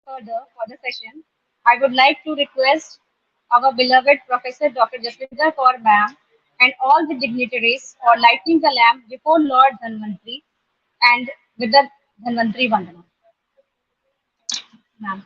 Further, for the session, I would like to request our beloved Professor Dr. Jaswinder Kaur ma'am and all the dignitaries for lighting the lamp before Lord Dhanvantri and with the Dhanvantri Vandana. Ma'am.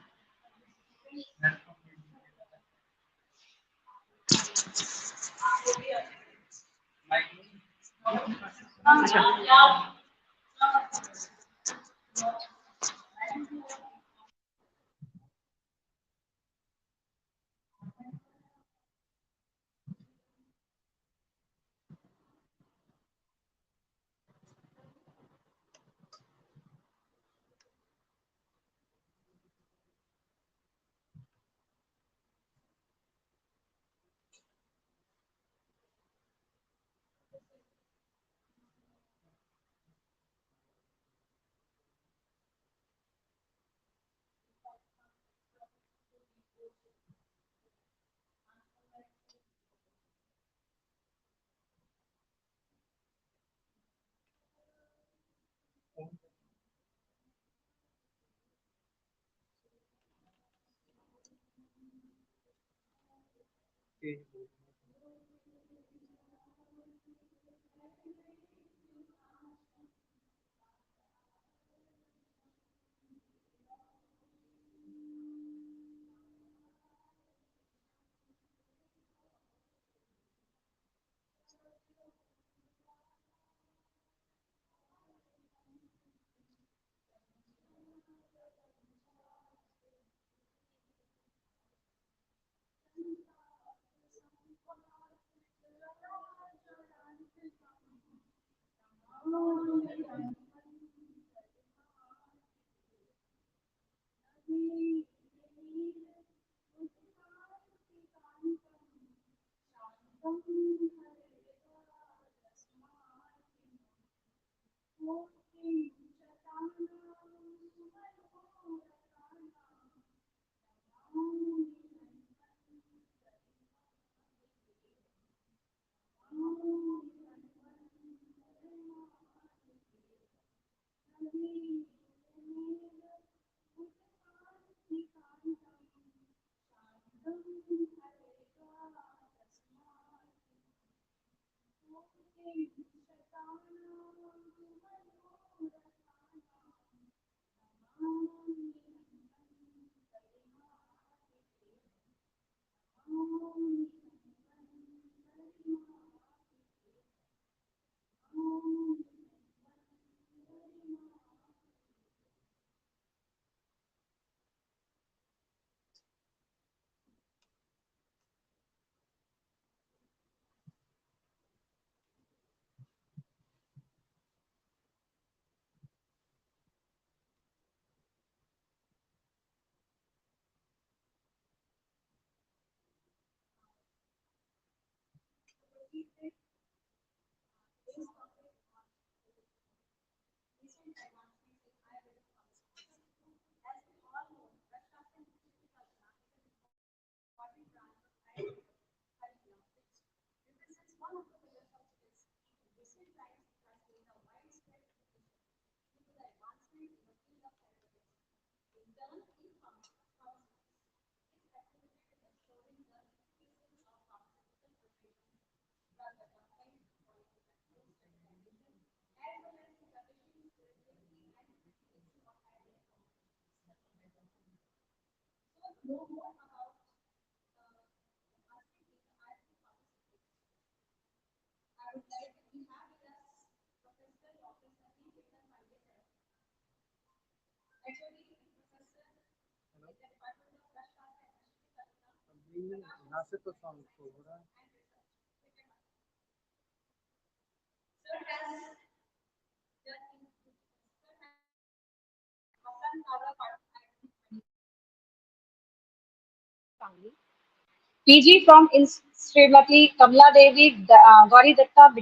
PG from Srimati Kamla Devi Gauri Datta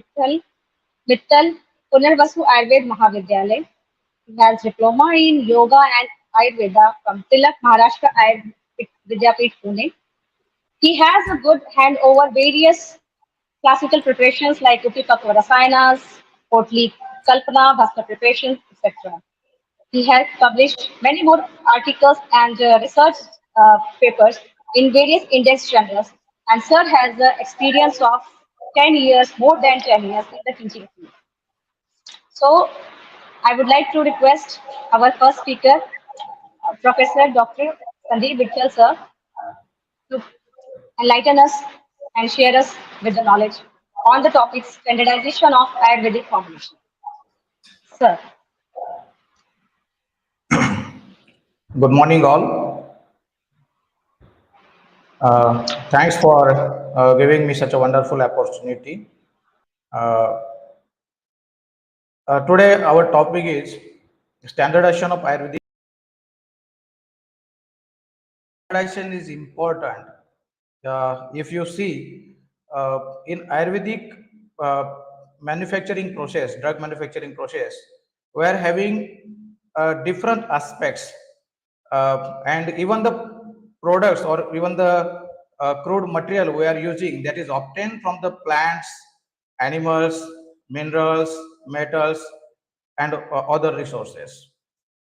Vittal Punarvasu Ayurved Mahavidyalay. He has diploma in Yoga and Ayurveda from Tilak Maharashtra Ayurved Vidyapit Pune. He has a good hand over various classical preparations like Upipakva Rasayanas, Potli Kalpana, Bhaskar preparations, etc. He has published many more articles and research papers in various index journals, and Sir has the experience of 10 years, more than 10 years in the teaching field. So, I would like to request our first speaker, Professor Dr. Sandeep Vittal sir, to enlighten us and share us with the knowledge on the topic standardization of Ayurvedic formulation. Sir, Good morning, all. Thanks for giving me such a wonderful opportunity. Uh, Today, our topic is standardization of Ayurvedic. Standardization is important. If you see in Ayurvedic manufacturing process, drug manufacturing process, we are having different aspects, and even the products or even the crude material we are using that is obtained from the plants, animals, minerals, metals, and other resources.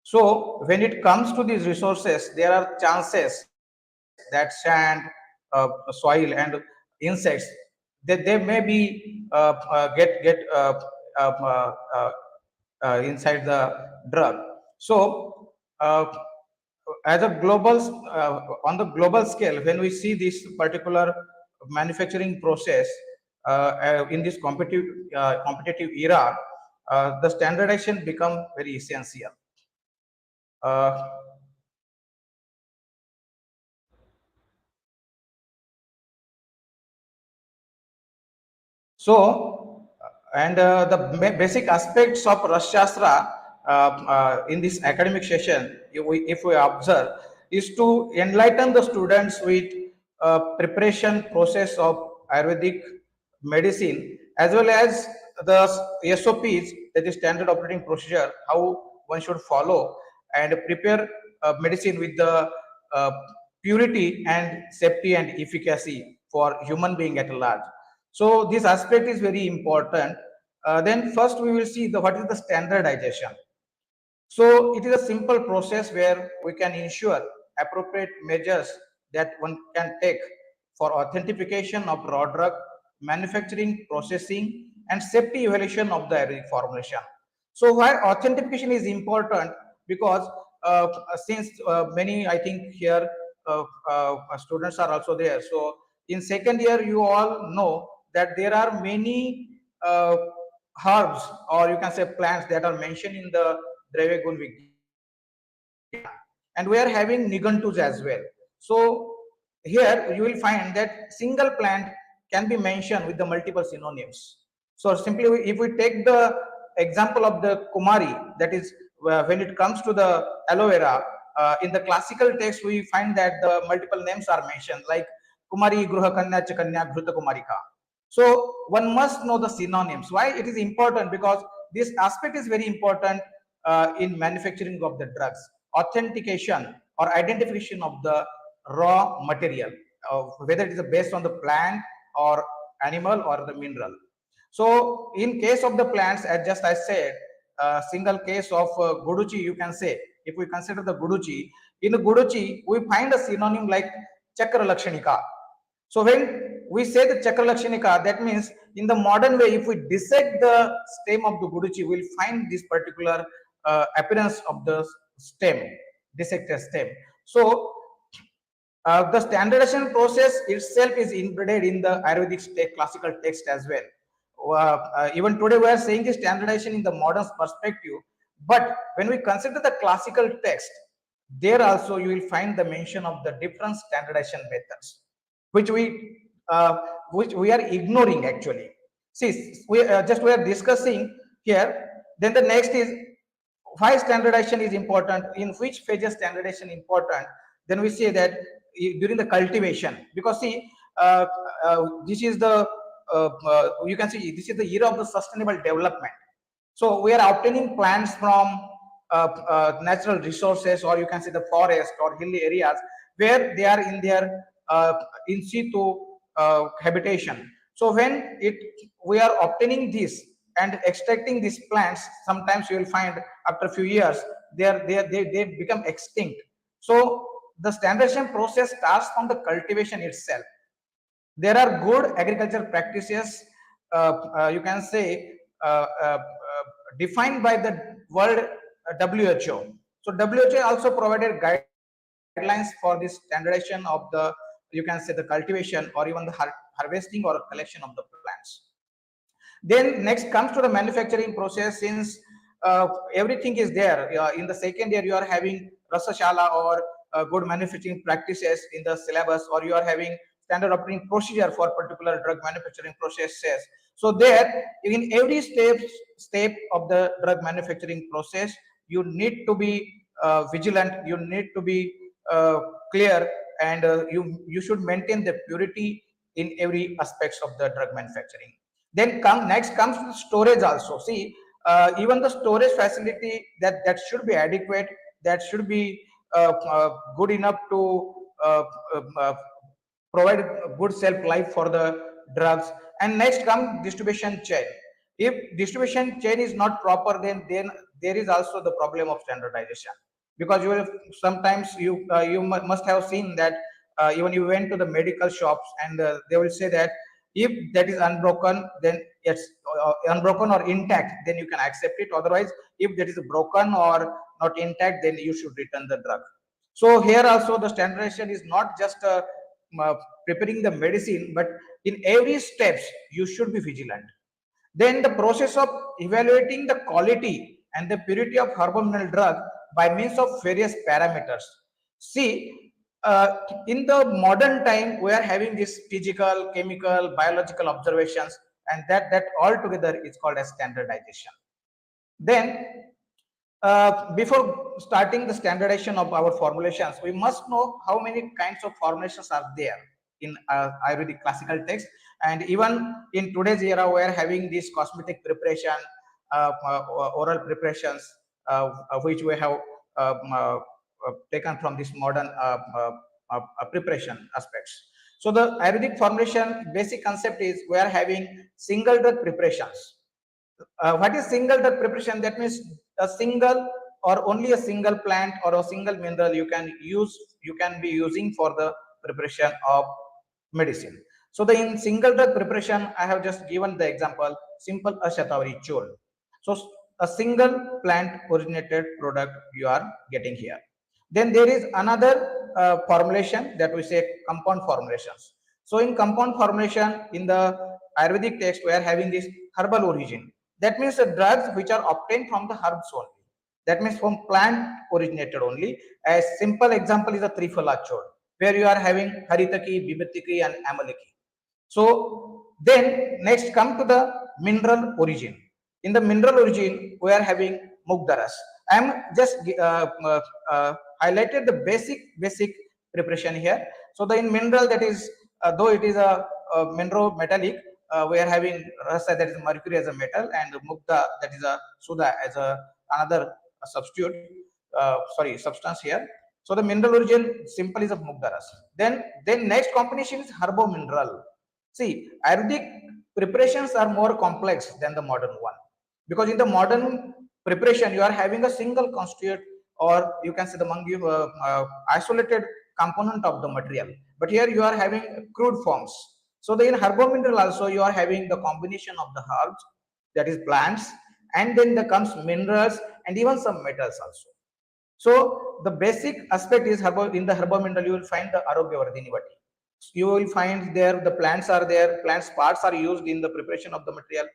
So when it comes to these resources, there are chances that sand, soil, and insects they may be get uh, uh, uh, inside the drug. So as a global on the global scale, when we see this particular manufacturing process in this competitive era, the standardization become very essential. Uh, So, and the basic aspects of Rashastra in this academic session, if we observe, is to enlighten the students with preparation process of Ayurvedic medicine as well as the SOPs, that is standard operating procedure, how one should follow and prepare medicine with the uh, purity and safety and efficacy for human being at large. So this aspect is very important. Then first we will see the what is the standardization. So it is a simple process where we can ensure appropriate measures that one can take for authentication of raw drug, manufacturing, processing, and safety evaluation of the Ayurvedic formulation. So why authentication is important? Because since many, I think here students are also there. So in second year, you all know that there are many herbs, or you can say plants, that are mentioned in the Dravya Gun Vigyan, and we are having Nigantus as well. So here you will find that single plant can be mentioned with the multiple synonyms. So simply, if we take the example of the Kumari, that is when it comes to the aloe vera, in the classical text we find that the multiple names are mentioned, like Kumari, Gruhakanya, Chakanya, Ghruta Kumarika. So one must know the synonyms. Why it is important? Because this aspect is very important in manufacturing of the drugs. Authentication or identification of the raw material, whether it is based on the plant or animal or the mineral. So in case of the plants, as just I said, single case of guduchi, you can say, if we consider the guduchi, In Guduchi, we find a synonym like Chakra Lakshanika. So when we say the Chakra Lakshanika, that means in the modern way, if we dissect the stem of the Guduchi, we'll find this particular appearance of the stem, dissected stem. So the standardization process itself is embedded in the Ayurvedic classical text as well. Even today, we are saying the standardization in the modern perspective, but when we consider the classical text, there also you will find the mention of the different standardization methods, which we uh, which we are ignoring actually. See, we are discussing here. Then the next is why standardization is important, in which phases standardization important. Then we say that during the cultivation, because see, this is the you can see this is the era of the sustainable development. So we are obtaining plants from natural resources, or you can say the forest or hilly areas where they are in their in situ habitation. So when it we are obtaining this and extracting these plants, sometimes you will find after a few years they become extinct. So the standardization process starts from the cultivation itself. There are good agricultural practices, you can say, defined by the world WHO. So WHO also provided guidelines for this standardization of the, you can say, the cultivation or even the harvesting or collection of the plants. Then next comes to the manufacturing process. Since everything is there in the second year, you are having rasashala or good manufacturing practices in the syllabus, or you are having standard operating procedure for particular drug manufacturing processes. So there, in every step of the drug manufacturing process, you need to be vigilant, you need to be clear, and you should maintain the purity in every aspects of the drug manufacturing. Then next comes the storage also. See, even the storage facility, that should be adequate, that should be good enough to uh, uh, provide a good shelf life for the drugs. And next comes distribution chain. If distribution chain is not proper, then there is also the problem of standardization, because you will sometimes you must have seen that even you went to the medical shops, and they will say that if that is unbroken, then yes, unbroken or intact, then you can accept it. Otherwise, if that is broken or not intact, then you should return the drug. So here also the standardization is not just uh, preparing the medicine, but in every steps you should be vigilant. Then the process of evaluating the quality and the purity of herbal mineral drug by means of various parameters. See, in the modern time, we are having this physical, chemical, biological observations, and that all together is called as standardization. Then, before starting the standardization of our formulations, we must know how many kinds of formulations are there in Ayurvedic classical text. And even in today's era, we are having this cosmetic preparation, oral preparations, which we have taken from this modern preparation aspects. So the Ayurvedic formulation basic concept is we are having single drug preparations. What is single drug preparation? That means a single or only a single plant or a single mineral you can be using for the preparation of medicine. So the in single drug preparation, I have just given the example, simple Ashatavari chol. So a single plant originated product you are getting here. Then there is another formulation that we say compound formulations. So in compound formulation in the Ayurvedic text, we are having this herbal origin. That means the drugs which are obtained from the herbs only. That means from plant originated only. A simple example is a Triphala chol, where you are having Haritaki, Bibitiki, and Amaliki. So then next come to the mineral origin. In the mineral origin, we are having Mugdaras. I am just highlighted the basic preparation here. So the in mineral, that is though it is a mineral metallic, we are having rasa, that is mercury as a metal, and mugda, that is a suda as a another substitute substance here. So the mineral origin simple is of mugdaras. Then next combination is herbo mineral. See, Ayurvedic preparations are more complex than the modern one, because in the modern preparation you are having a single constituent or you can say the isolated component of the material. But here you are having crude forms. So the in herbo mineral also you are having the combination of the herbs, that is plants, and then there comes minerals and even some metals also. So the basic aspect is in the herbal mineral you will find the arogya vardhinivati. You will find there the plants are there, plants parts are used in the preparation of the material.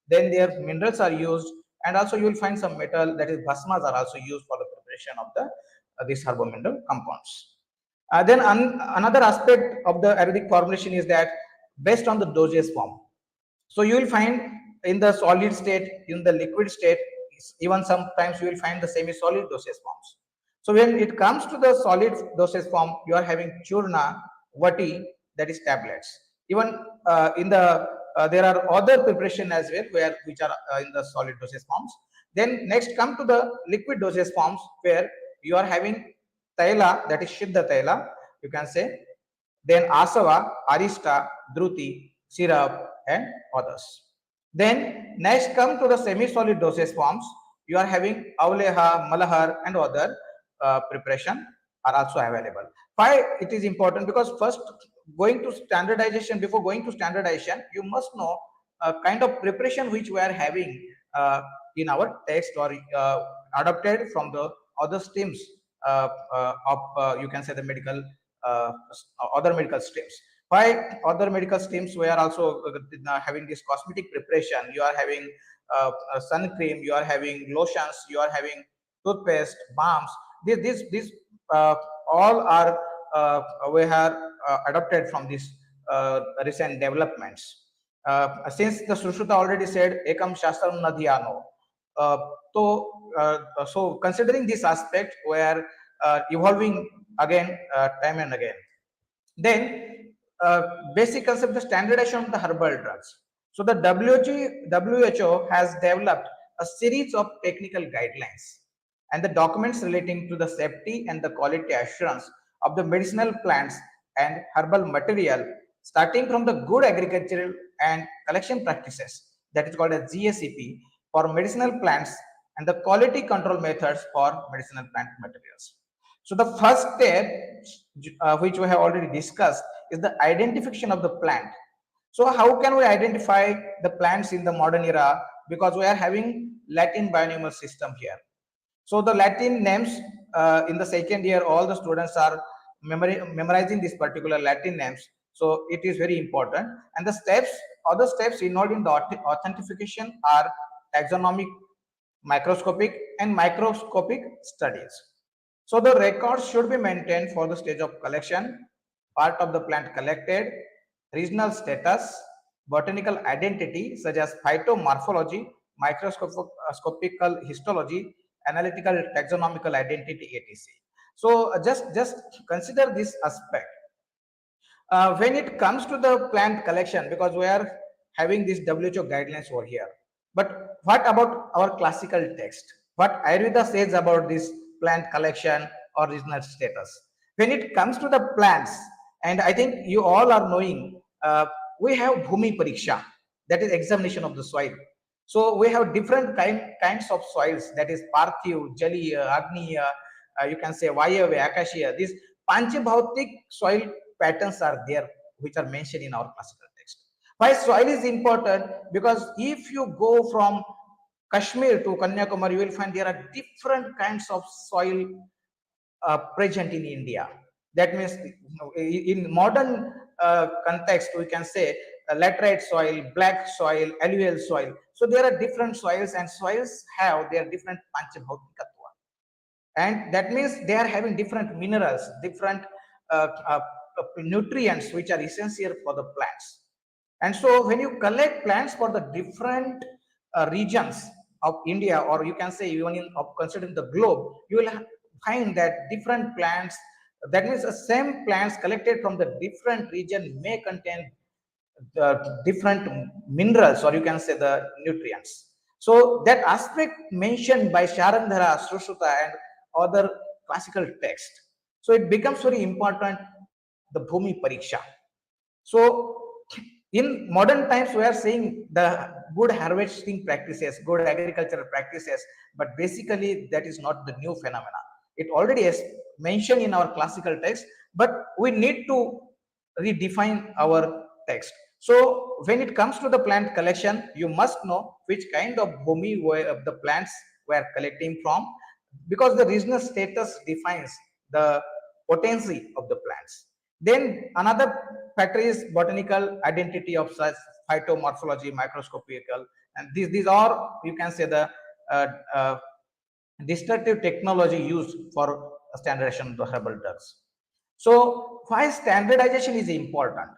Then their minerals are used, and also you will find some metal, that is bhasmas, are also used for the preparation of the these herbal mineral compounds. Then another aspect of the Ayurvedic formulation is that based on the dosage form. So you will find in the solid state, in the liquid state, even sometimes you will find the semi-solid dosage forms. So when it comes to the solid dosage form, you are having churna, vati, that is tablets. Even in the there are other preparation as well which are in the solid dosage forms. Then next come to the liquid dosage forms where you are having taila, that is Shiddha taila, you can say, then Asava, Arista, Druti, syrup, and others. Then next come to the semi-solid dosage forms. You are having Avleha, Malahar, and other preparation are also available. Why it is important? Because first, going to standardization, before going to standardization, you must know a kind of preparation which we are having in our text, or adopted from the other streams of you can say the medical uh, other medical streams. Why other medical streams we are also having this cosmetic preparation? You are having sun cream, you are having lotions, you are having toothpaste, balms. These uh, all are we have adopted from these recent developments. Since the Sushruta already said, Ekam Shastram Nadhyano. Uh, so considering this aspect, we are evolving again, time and again. Then, basic concept, the standardization of the herbal drugs. So the WHO has developed a series of technical guidelines and the documents relating to the safety and the quality assurance of the medicinal plants and herbal material, starting from the good agricultural and collection practices, that is called as GACP, for medicinal plants, and the quality control methods for medicinal plant materials. So the first step, which we have already discussed, is the identification of the plant. So how can we identify the plants in the modern era? Because we are having Latin binomial system here. So the Latin names in the second year, all the students are memorizing this particular Latin names. So it is very important. And the steps, other steps involved in the authentication are taxonomic, microscopic, and microscopic studies. So the records should be maintained for the stage of collection, part of the plant collected, regional status, botanical identity such as phytomorphology, microscopical histology, analytical taxonomical identity, etc. So just consider this aspect. When it comes to the plant collection, because we are having this WHO guidelines over here, but what about our classical text? What Ayurveda says about this plant collection or regional status? When it comes to the plants, and I think you all are knowing, we have Bhumi Pariksha, that is examination of the soil. So we have different kinds of soils, that is Parthiv, Jaliya, Agniya, you can say Vayavya, Akashiya. These Panchabhautik soil patterns are there, which are mentioned in our classical text. Why soil is important? Because if you go from Kashmir to Kanyakumari, you will find there are different kinds of soil present in India. That means in modern context, we can say laterite soil, black soil, alluvial soil. So there are different soils, and soils have their different panchabhautikatva, and that means they are having different minerals, different uh, uh, nutrients which are essential for the plants. And so when you collect plants for the different regions of India, or you can say even in considering the globe, you will find that different plants, that means the same plants collected from the different region may contain the different minerals, or you can say the nutrients. So that aspect mentioned by Sharandhara, Sushruta, and other classical text. So it becomes very important, the Bhumi Pariksha. So in modern times, we are seeing the good harvesting practices, good agricultural practices, but basically that is not the new phenomena. It already is mentioned in our classical text, but we need to redefine our text. So when it comes to the plant collection, you must know which kind of bhumi the plants were collecting from, because the regional status defines the potency of the plants. Then another factor is botanical identity of such phytomorphology, microscopical, and these are, you can say, the uh, uh, destructive technology used for standardization of the herbal drugs. So why standardization is important?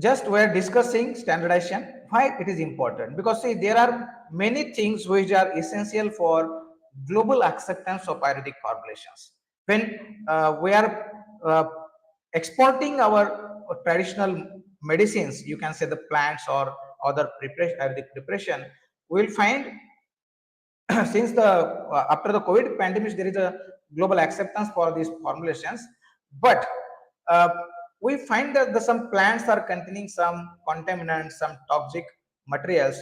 Just we are discussing standardization, why it is important, because see, there are many things which are essential for global acceptance of Ayurvedic formulations. When we are uh, exporting our traditional medicines, you can say the plants or other preparation, Ayurvedic preparation, we will find since the after the COVID pandemic, there is a global acceptance for these formulations, but uh, we find that some plants are containing some contaminants, some toxic materials.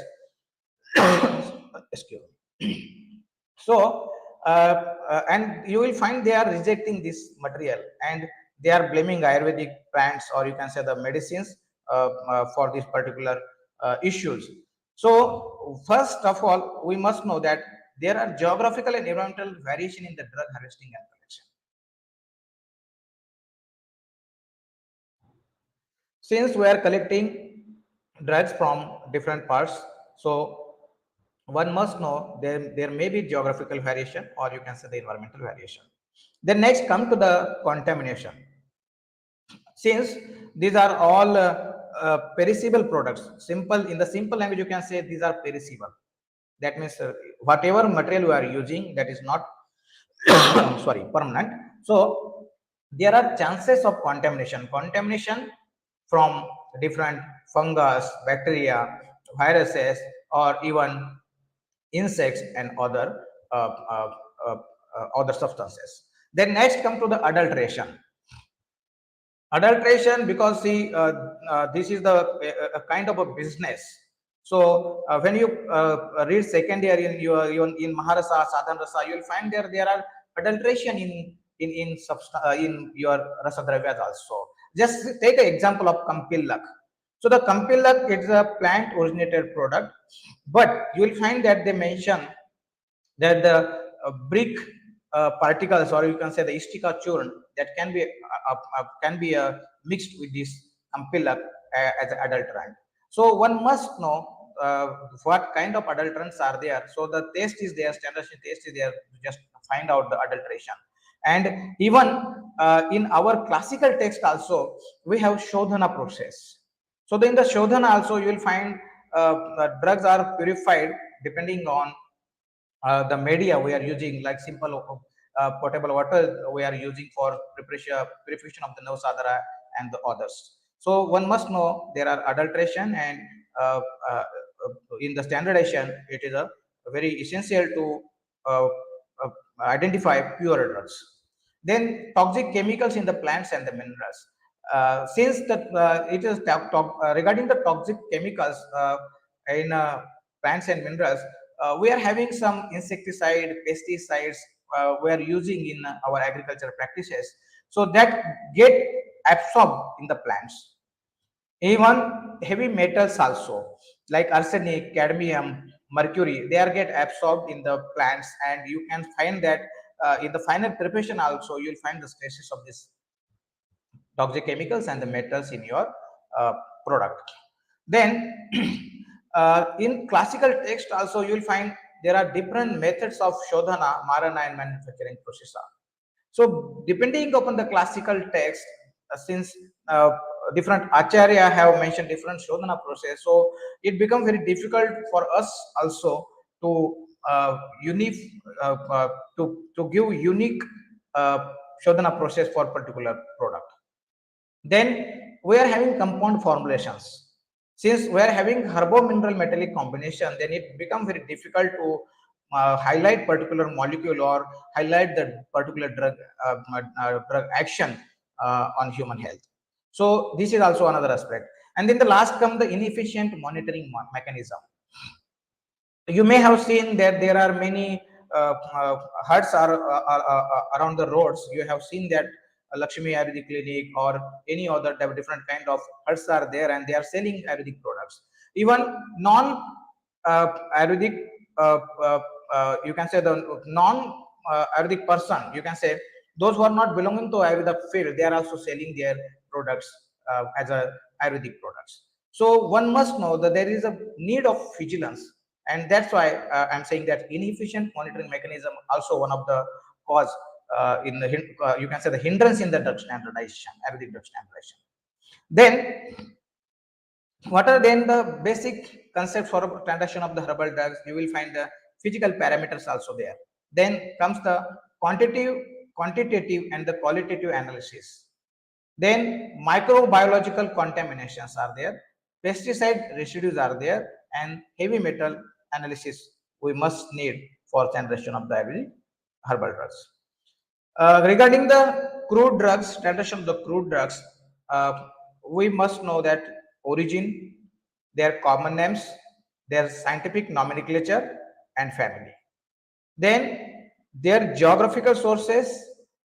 Excuse me. So and you will find they are rejecting this material, and they are blaming Ayurvedic plants, or you can say the medicines, for these particular issues. So first of all, we must know that there are geographical and environmental variation in the drug harvesting and collection. Since we are collecting drugs from different parts, so one must know there may be geographical variation, or you can say the environmental variation. Then next come to the contamination. Since these are all perishable products, simple, in the simple language you can say these are perishable. That means whatever material we are using, that is not sorry, permanent. So there are chances of contamination from different fungus, bacteria, viruses, or even insects and other uh, uh, uh, other substances. Then next come to the adulteration, because see, this is the a kind of a business. So when you read second year in your in Maharasa, Sadhan Rasa, you will find there are adulteration in your rasa dravyas also. Just take an example of kampillak. So the kampillak, it's a plant originated product, but you will find that they mention that the brick particles, or you can say the istica churn, that can be mixed with this ampilla as an adulterant. So one must know what kind of adulterants are there. So the taste is there, standard taste is there, to just find out the adulteration. And even in our classical text also, we have shodhana process. So in the shodhana also, you will find drugs are purified depending on the media we are using, like simple potable water we are using for purification of the navsadara and the others. So one must know there are adulteration, and uh, uh, in the standardization, it is a very essential to uh, uh, identify pure drugs. Then toxic chemicals in the plants and the minerals. Since that it is regarding the toxic chemicals in plants and minerals, we are having some insecticide, pesticides we are using in our agricultural practices, so that get absorbed in the plants. Even heavy metals also, like arsenic, cadmium, mercury, they are get absorbed in the plants, and you can find that in the final preparation also, you will find the traces of this toxic chemicals and the metals in your product. Then in classical text also, you will find there are different methods of shodhana, marana, and manufacturing process. So depending upon the classical text, since different acharya have mentioned different shodhana process, so it becomes very difficult for us also to unique to give unique uh, shodhana process for particular product. Then we are having compound formulations. Since we are having herbo-mineral metallic combination, then it becomes very difficult to highlight particular molecule or highlight the particular drug action on human health. So this is also another aspect. And then the last come the inefficient monitoring mechanism. You may have seen that there are many huts are around the roads, you have seen that Lakshmi Ayurvedic Clinic or any other different kind of huts are there, and they are selling Ayurvedic products. Even non Ayurvedic, uh, uh, you can say the non Ayurvedic person, you can say those who are not belonging to Ayurveda field, they are also selling their products as a Ayurvedic products. So one must know that there is a need of vigilance, and that's why I'm saying that inefficient monitoring mechanism also one of the cause in the you can say the hindrance in the drug standardization, Ayurvedic drug standardization. Then what are then the basic concepts for transaction of the herbal drugs? You will find the physical parameters also there. Then comes the quantitative and the qualitative analysis. Then microbiological contaminations are there, pesticide residues are there, and heavy metal analysis we must need for generation of the herbal drugs. Regarding the crude drugs, transition of the crude drugs, we must know that origin, their common names, their scientific nomenclature, and family. Then their geographical sources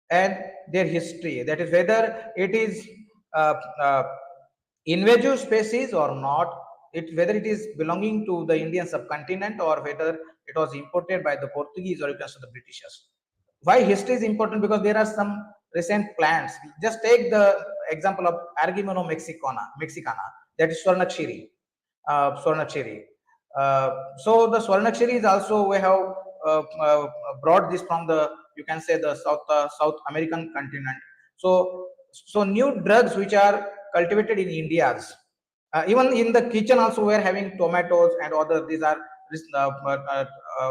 and their history. That is whether it is uh, uh, invasive species or not. It whether it is belonging to the Indian subcontinent or whether it was imported by the Portuguese or because of the Britishers. Why history is important? Because there are some recent plants. Just take the example of Argimano mexicana, that is Swarnakshiri. Swarnakshiri. So the Swarnakshiri is also, we have uh, uh, brought this from the, you can say, the South American continent. So new drugs which are cultivated in India's, even in the kitchen also we are having tomatoes and other, these are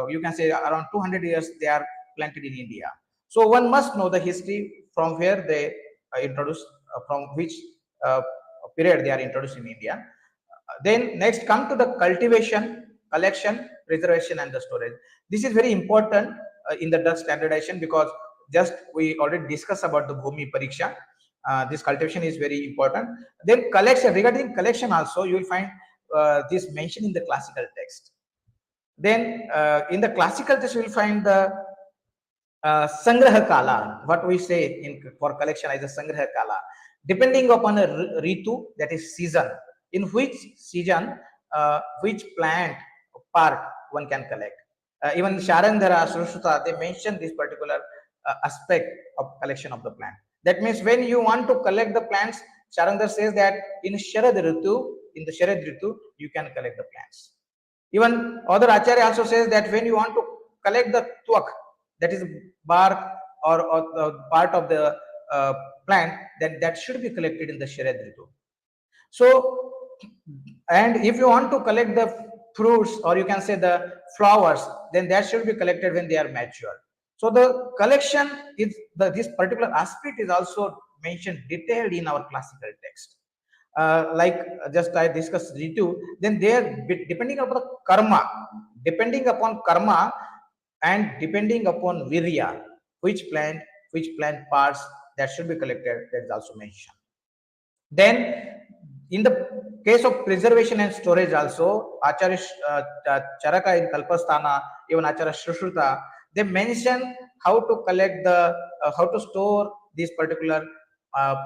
you can say around 200 years they are planted in India. So one must know the history from where they introduced, from which uh, period they are introduced in India. Then next come to the cultivation, collection, preservation, and the storage. This is very important in the drug standardization, because just we already discussed about the Bhumi Pariksha. This cultivation is very important. Then collection, regarding collection also, you will find this mentioned in the classical text. Then in the classical text, you will find the Sangraha Kala, what we say in for collection is a Sangraha Kala, depending upon a Ritu, that is season, in which season, which plant part one can collect. Even Sharandhara, Srushruta, they mention this particular aspect of collection of the plant. That means when you want to collect the plants, Sharandhar says that in Sharad Ritu, in the Sharad Ritu, you can collect the plants. Even other Acharya also says that when you want to collect the twak, that is bark or part of the plant, then that should be collected in the Sharad Ritu. So, and if you want to collect the fruits or you can say the flowers, then that should be collected when they are mature. So the collection is this particular aspect is also mentioned detailed in our classical text. Like just I discussed Ritu, then there depending upon the karma, depending upon karma and depending upon virya, which plant parts that should be collected, that is also mentioned. Then, in the case of preservation and storage, also Acharya Charaka in Kalpasthana, even Acharya Shrushruta, they mention how to collect the, how to store these particular uh,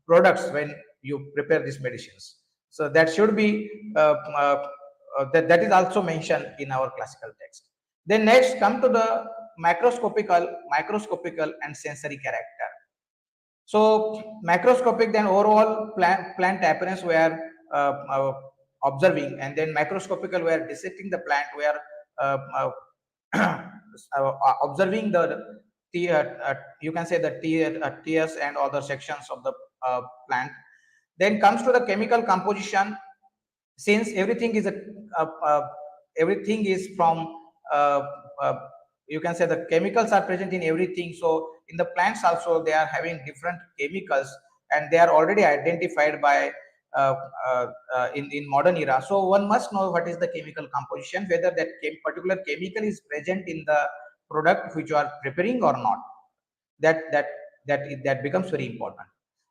products when you prepare these medicines. So that should be that is also mentioned in our classical text. Then next come to the microscopical and sensory character. So macroscopic, then overall plant appearance we are observing, and then microscopical we are dissecting the plant, we are observing you can say the tears and other sections of the plant. Then comes to the chemical composition, since everything is uh, uh, everything is from uh, uh, you can say the chemicals are present in everything. So in the plants also they are having different chemicals, and they are already identified by uh, in modern era. So one must know what is the chemical composition, whether that particular chemical is present in the product which you are preparing or not. That becomes very important.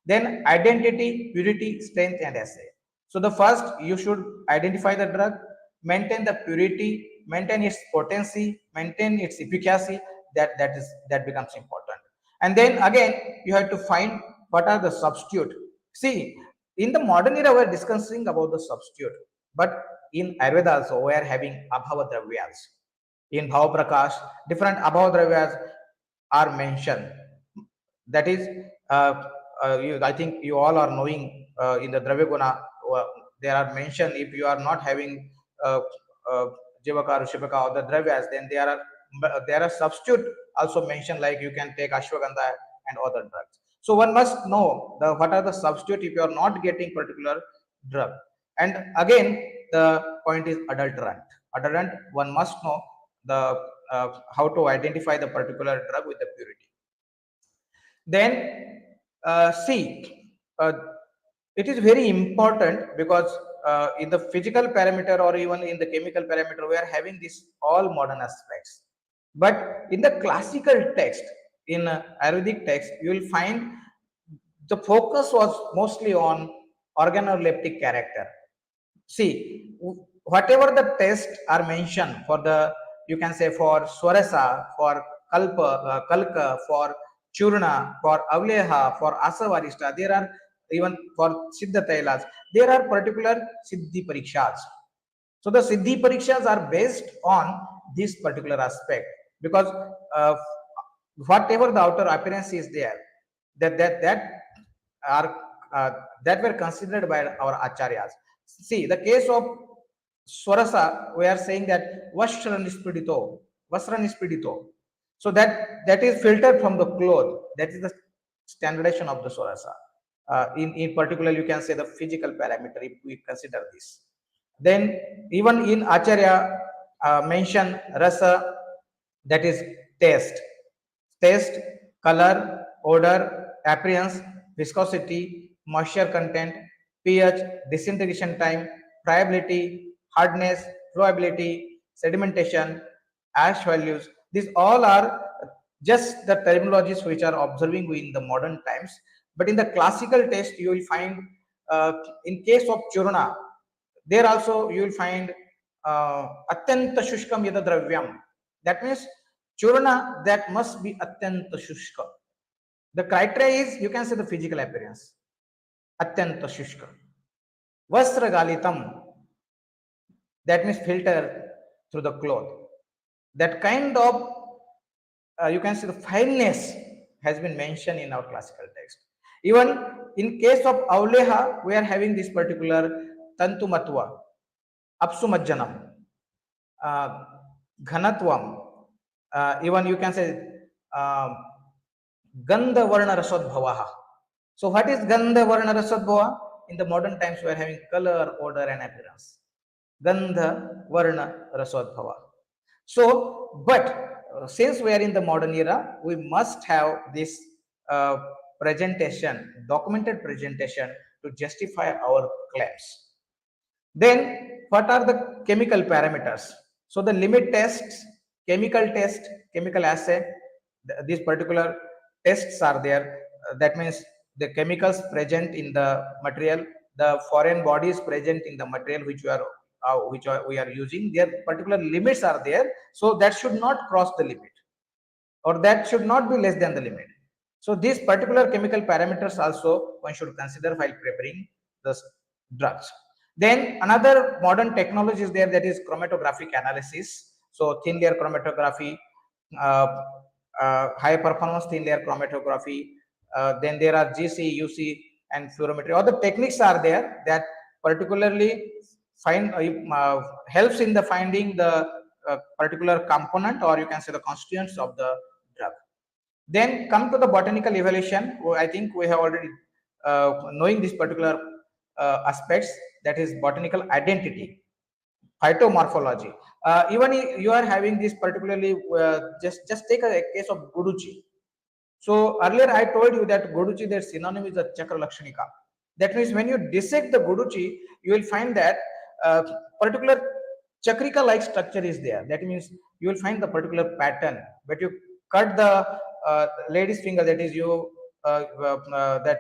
Then identity, purity, strength, and assay. So the first, you should identify the drug, maintain the purity, maintain its potency, maintain its efficacy. That becomes important. And then again, you have to find what are the substitute. See, in the modern era, we're discussing about the substitute, but in Ayurveda also, we are having abhava dravyas. In Bhava Prakash, different abhava dravyas are mentioned. That is, I think you all are knowing in the Dravya Guna, there are mentioned if you are not having uh, uh, Jivaka, Rushipaka, or the Dravyas, then there are substitute also mentioned, like you can take Ashwagandha and other drugs. So one must know what are the substitute if you are not getting particular drug. And again, the point is adulterant. Adulterant, one must know the how to identify the particular drug with the purity. Then see, it is very important because in the physical parameter or even in the chemical parameter, we are having this all modern aspects. But in the classical text, in Ayurvedic text, you will find the focus was mostly on organoleptic character. See, whatever the tests are mentioned for the, you can say for Swarasa, for Kalka, for Churna, for Avleha, for Asavarishta, there are even for Siddha Tailas, there are particular Siddhi Parikshas. So the Siddhi Parikshas are based on this particular aspect because uh, whatever the outer appearance is there, that are that were considered by our acharyas. See, the case of Swarasa, we are saying that Vasra Nispidito, Vasra Nispidito. So that is filtered from the cloth. That is the standardization of the Swarasa. In particular, you can say the physical parameter if we consider this. Then even in Acharya mention rasa, that is taste. Taste, color, odor, appearance, viscosity, moisture content, pH, disintegration time, friability, hardness, flowability, sedimentation, ash values. These all are just the terminologies which are observing in the modern times. But in the classical test, you will find in case of Churna, there also you will find atyanta shushkam yada dravyam. That means Churna that must be atyanta shushka. The criteria is, you can say, the physical appearance. Atyanta shushka. Vastra galitam, that means filter through the cloth. That kind of, you can say, the fineness has been mentioned in our classical text. Even in case of Auleha, we are having this particular Tantu Matwa, Apsumajjanam, uh, Ghanatvam, even you can say uh, Gandha Varna Rasodbhavaha. So what is Gandha Varna Rasodbhava? In the modern times, we are having color, odor, and appearance. Gandha Varna Rasodbhava. So, but since we are in the modern era, we must have this uh, presentation, documented presentation to justify our claims. Then, what are the chemical parameters? So, the limit tests, chemical test, chemical assay, these particular tests are there. That means the chemicals present in the material, the foreign bodies present in the material we are using. Their particular limits are there. So, that should not cross the limit, or that should not be less than the limit. So these particular chemical parameters also one should consider while preparing the drugs. Then another modern technology is there, that is chromatographic analysis. So thin layer chromatography, uh, high performance thin layer chromatography. Then there are GC, UC, and fluorometry. Other techniques are there that particularly find helps in the finding the particular component, or you can say the constituents of the drug. Then come to the botanical evaluation. I think we have already knowing this particular aspects, that is botanical identity, phytomorphology. Even if you are having this particularly, just take a case of Guduchi. So earlier I told you that Guduchi, their synonym is the Chakra Lakshanika. That means when you dissect the Guduchi, you will find that uh, particular chakrika like structure is there. That means you will find the particular pattern. But you cut the lady's finger, that is you that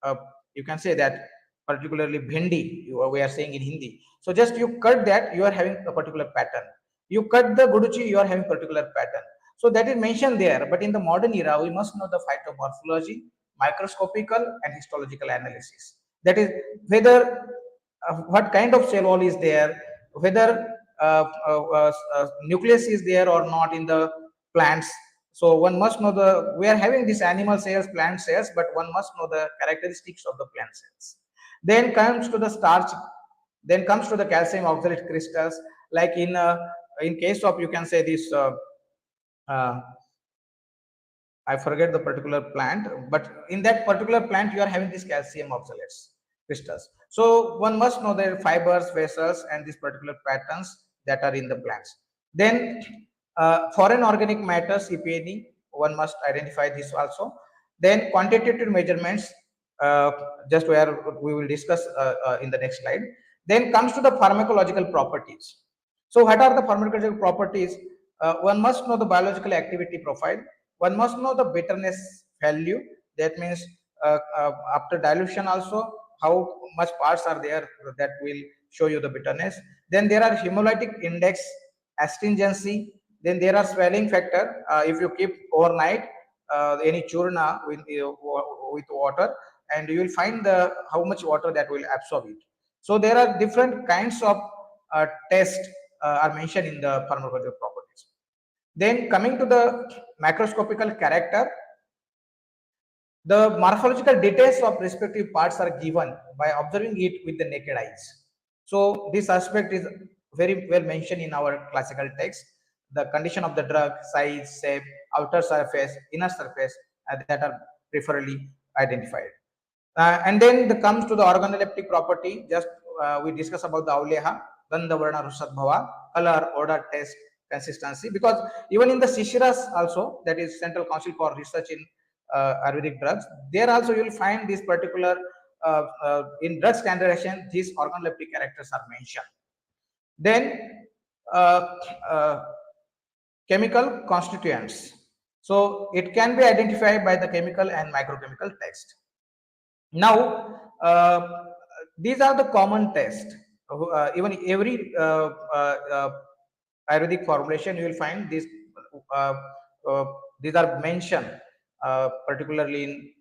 uh, you can say that particularly bhendi, we are saying in Hindi. So just you cut that, you are having a particular pattern. You cut the guduchi, you are having particular pattern. So that is mentioned there. But in the modern era, we must know the phytomorphology, microscopical and histological analysis. That is whether what kind of cell wall is there, whether nucleus is there or not in the plants. So one must know the, we are having these animal cells, plant cells, but one must know the characteristics of the plant cells. Then comes to the starch, then comes to the calcium oxalate crystals, like in case of, you can say this uh, I forget the particular plant, but in that particular plant, you are having these calcium oxalates crystals. So one must know their fibers, vessels, and these particular patterns that are in the plants. Then foreign organic matters, if any, one must identify this also. Then quantitative measurements, uh, just where we will discuss in the next slide. Then comes to the pharmacological properties. So what are the pharmacological properties? One must know the biological activity profile. One must know the bitterness value. That means after dilution also, how much parts are there that will show you the bitterness. Then there are hemolytic index, astringency. Then there are swelling factor. If you keep overnight any churna with water, and you will find the how much water that will absorb it. So there are different kinds of tests are mentioned in the pharmacological properties. Then coming to the macroscopical character, the morphological details of respective parts are given by observing it with the naked eyes. So this aspect is very well mentioned in our classical text. The condition of the drug, size, shape, outer surface, inner surface, that are preferably identified. And then the comes to the organoleptic property. Just we discuss about the avleha, gandha, varna, rusad, color, odor, taste, consistency. Because even in the Shishiras also, that is Central Council for Research in Ayurvedic drugs, there also you will find this particular in drug standardization, these organoleptic characters are mentioned. Then uh, uh, chemical constituents. So it can be identified by the chemical and microchemical text. Now, these are the common tests. Even every Ayurvedic formulation, you will find these. Uh, uh, these are mentioned, particularly in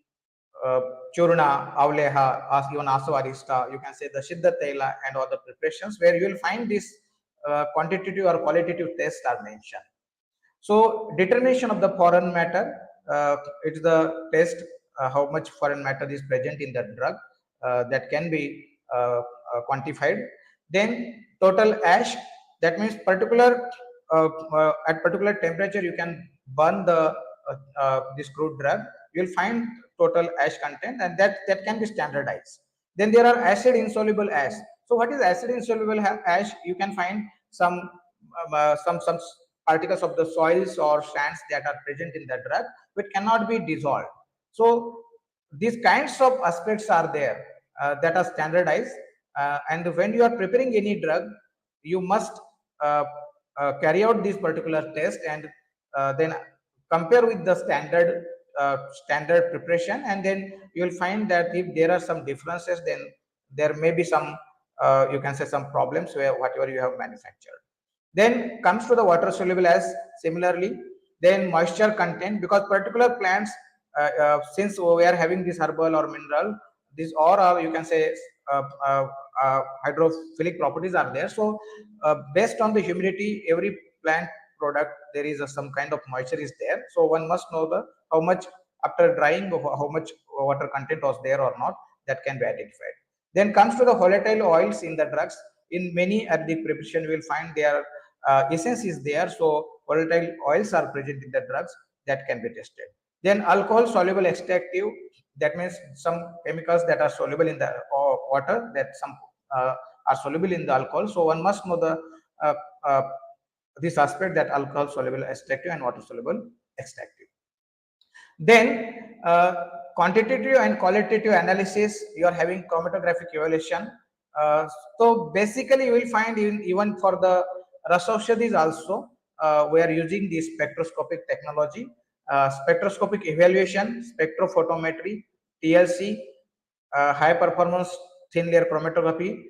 Churna, Avleha, even Asavarista. You can say the Siddha Tela and other preparations, where you will find this quantitative or qualitative tests are mentioned. So determination of the foreign matter, it's the test how much foreign matter is present in the drug that can be quantified. Then total ash, that means particular at particular temperature you can burn the this crude drug. You'll find total ash content, and that can be standardized. Then there are acid insoluble ash. So what is acid insoluble ash? You can find some particles of the soils or sands that are present in the drug which cannot be dissolved. So these kinds of aspects are there that are standardized, and when you are preparing any drug, you must uh, carry out this particular test, and then compare with the standard preparation, and then you will find that if there are some differences, then there may be some you can say some problems where whatever you have manufactured. Then comes to the water soluble as similarly. Then moisture content, because particular plants, since we are having this herbal or mineral, this or you can say uh, uh, hydrophilic properties are there. So based on the humidity, every plant product there is some kind of moisture is there. So one must know the how much after drying how much water content was there or not, that can be identified. Then comes to the volatile oils in the drugs. In many Ayurvedic preparation, you will find their essence is there. So volatile oils are present in the drugs that can be tested. Then alcohol soluble extractive, that means some chemicals that are soluble in the water, that some uh, are soluble in the alcohol. So one must know the uh, uh, this aspect, that alcohol soluble extractive and water soluble extractive. Then quantitative and qualitative analysis, you are having chromatographic evaluation. So basically you will find even for the Rasaushadhis also, we are using the spectroscopic technology, spectroscopic evaluation, spectrophotometry, TLC, high performance thin layer chromatography,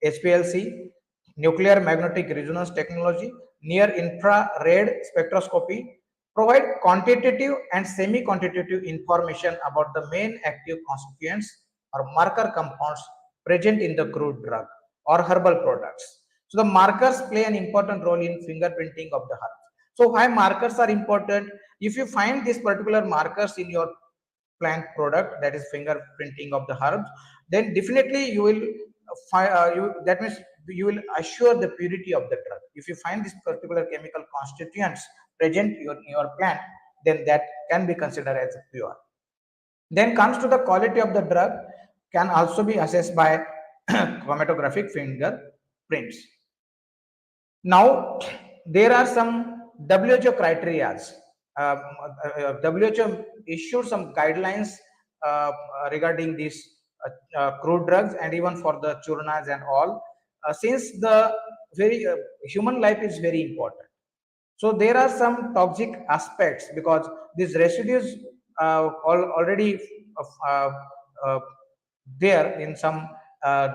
HPLC, nuclear magnetic resonance technology. near infrared spectroscopy provide quantitative and semi-quantitative information about the main active constituents or marker compounds present in the crude drug or herbal products. So the markers play an important role in fingerprinting of the herbs. So why markers are important? If you find these particular markers in your plant product, that is fingerprinting of the herbs, then definitely you will that means you will assure the purity of the drug. If you find this particular chemical constituents present in your plant, then that can be considered as pure. Then comes to the quality of the drug, can also be assessed by chromatographic fingerprints. Now, there are some WHO criteria. WHO issued some guidelines regarding these crude drugs and even for the churnas and all. Since the very human life is very important, so there are some toxic aspects because these residues already uh, uh, there in some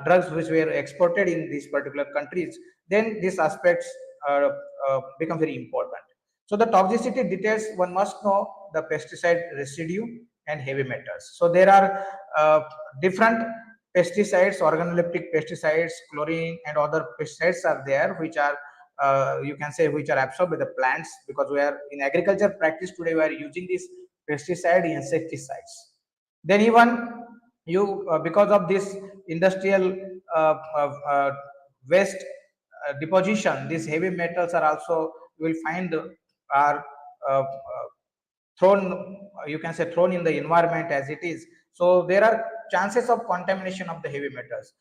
drugs which were exported in these particular countries, then these aspects become very important. So the toxicity details, one must know the pesticide residue and heavy metals. So there are different pesticides, organoleptic pesticides, chlorine and other pesticides are there, which are you can say which are absorbed by the plants, because we are in agriculture practice today we are using these pesticide insecticides. Then even you because of this industrial waste deposition, these heavy metals are also you will find are thrown, you can say thrown in the environment as it is. So there are chances of contamination of the heavy metals.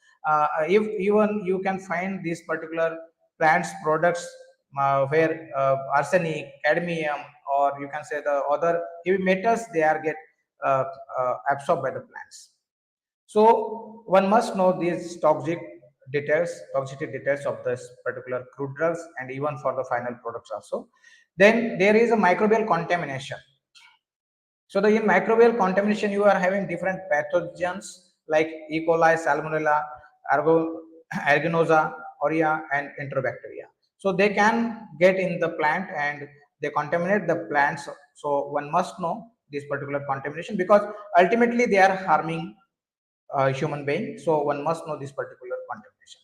If even you can find these particular plants products where arsenic, cadmium, or you can say the other heavy metals, they are get absorbed by the plants. So one must know these toxicity details of this particular crude drugs and even for the final products also. Then there is a microbial contamination. So the in microbial contamination, you are having different pathogens like E. coli, Salmonella, Aeruginosa, Aurea, and Enterobacteria. So they can get in the plant and they contaminate the plants. So one must know this particular contamination because ultimately they are harming human being. So one must know this particular contamination.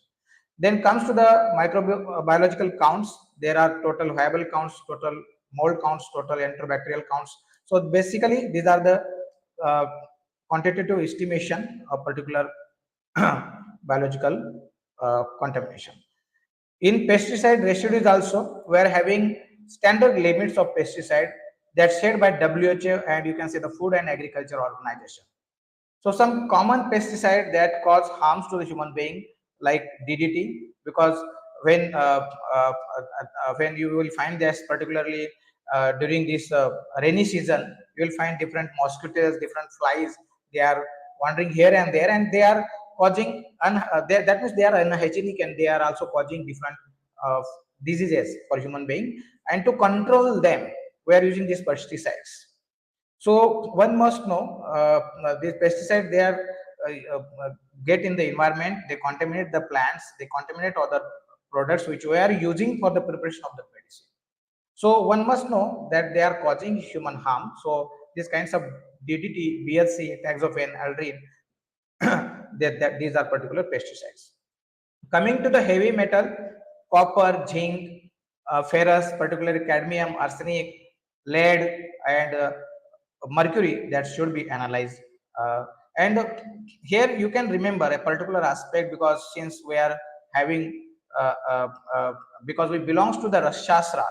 Then comes to the microbiological counts. There are total viable counts, total mold counts, total enterobacterial counts. So basically, these are the uh, quantitative estimation of particular biological contamination. In pesticide residues also, we are having standard limits of pesticide that's set by WHO and you can say the Food and Agriculture Organization. So some common pesticide that cause harms to the human being like DDT, because when when you will find this particularly during this rainy season, you will find different mosquitoes, different flies. They are wandering here and there, and they are causing that means they are unhygienic and they are also causing different uh, diseases for human being. And to control them, we are using these pesticides. So one must know these pesticides they are get in the environment, they contaminate the plants, they contaminate other products which we are using for the preparation of the medicine. So one must know that they are causing human harm. So these kinds of DDT, BLC, taxophane, aldrin, that these are particular pesticides. Coming to the heavy metal, copper, zinc, ferrous, particularly cadmium, arsenic, lead, and mercury that should be analyzed. And here you can remember a particular aspect because since we are having, uh, uh, uh, because we belongs to the Rashastra,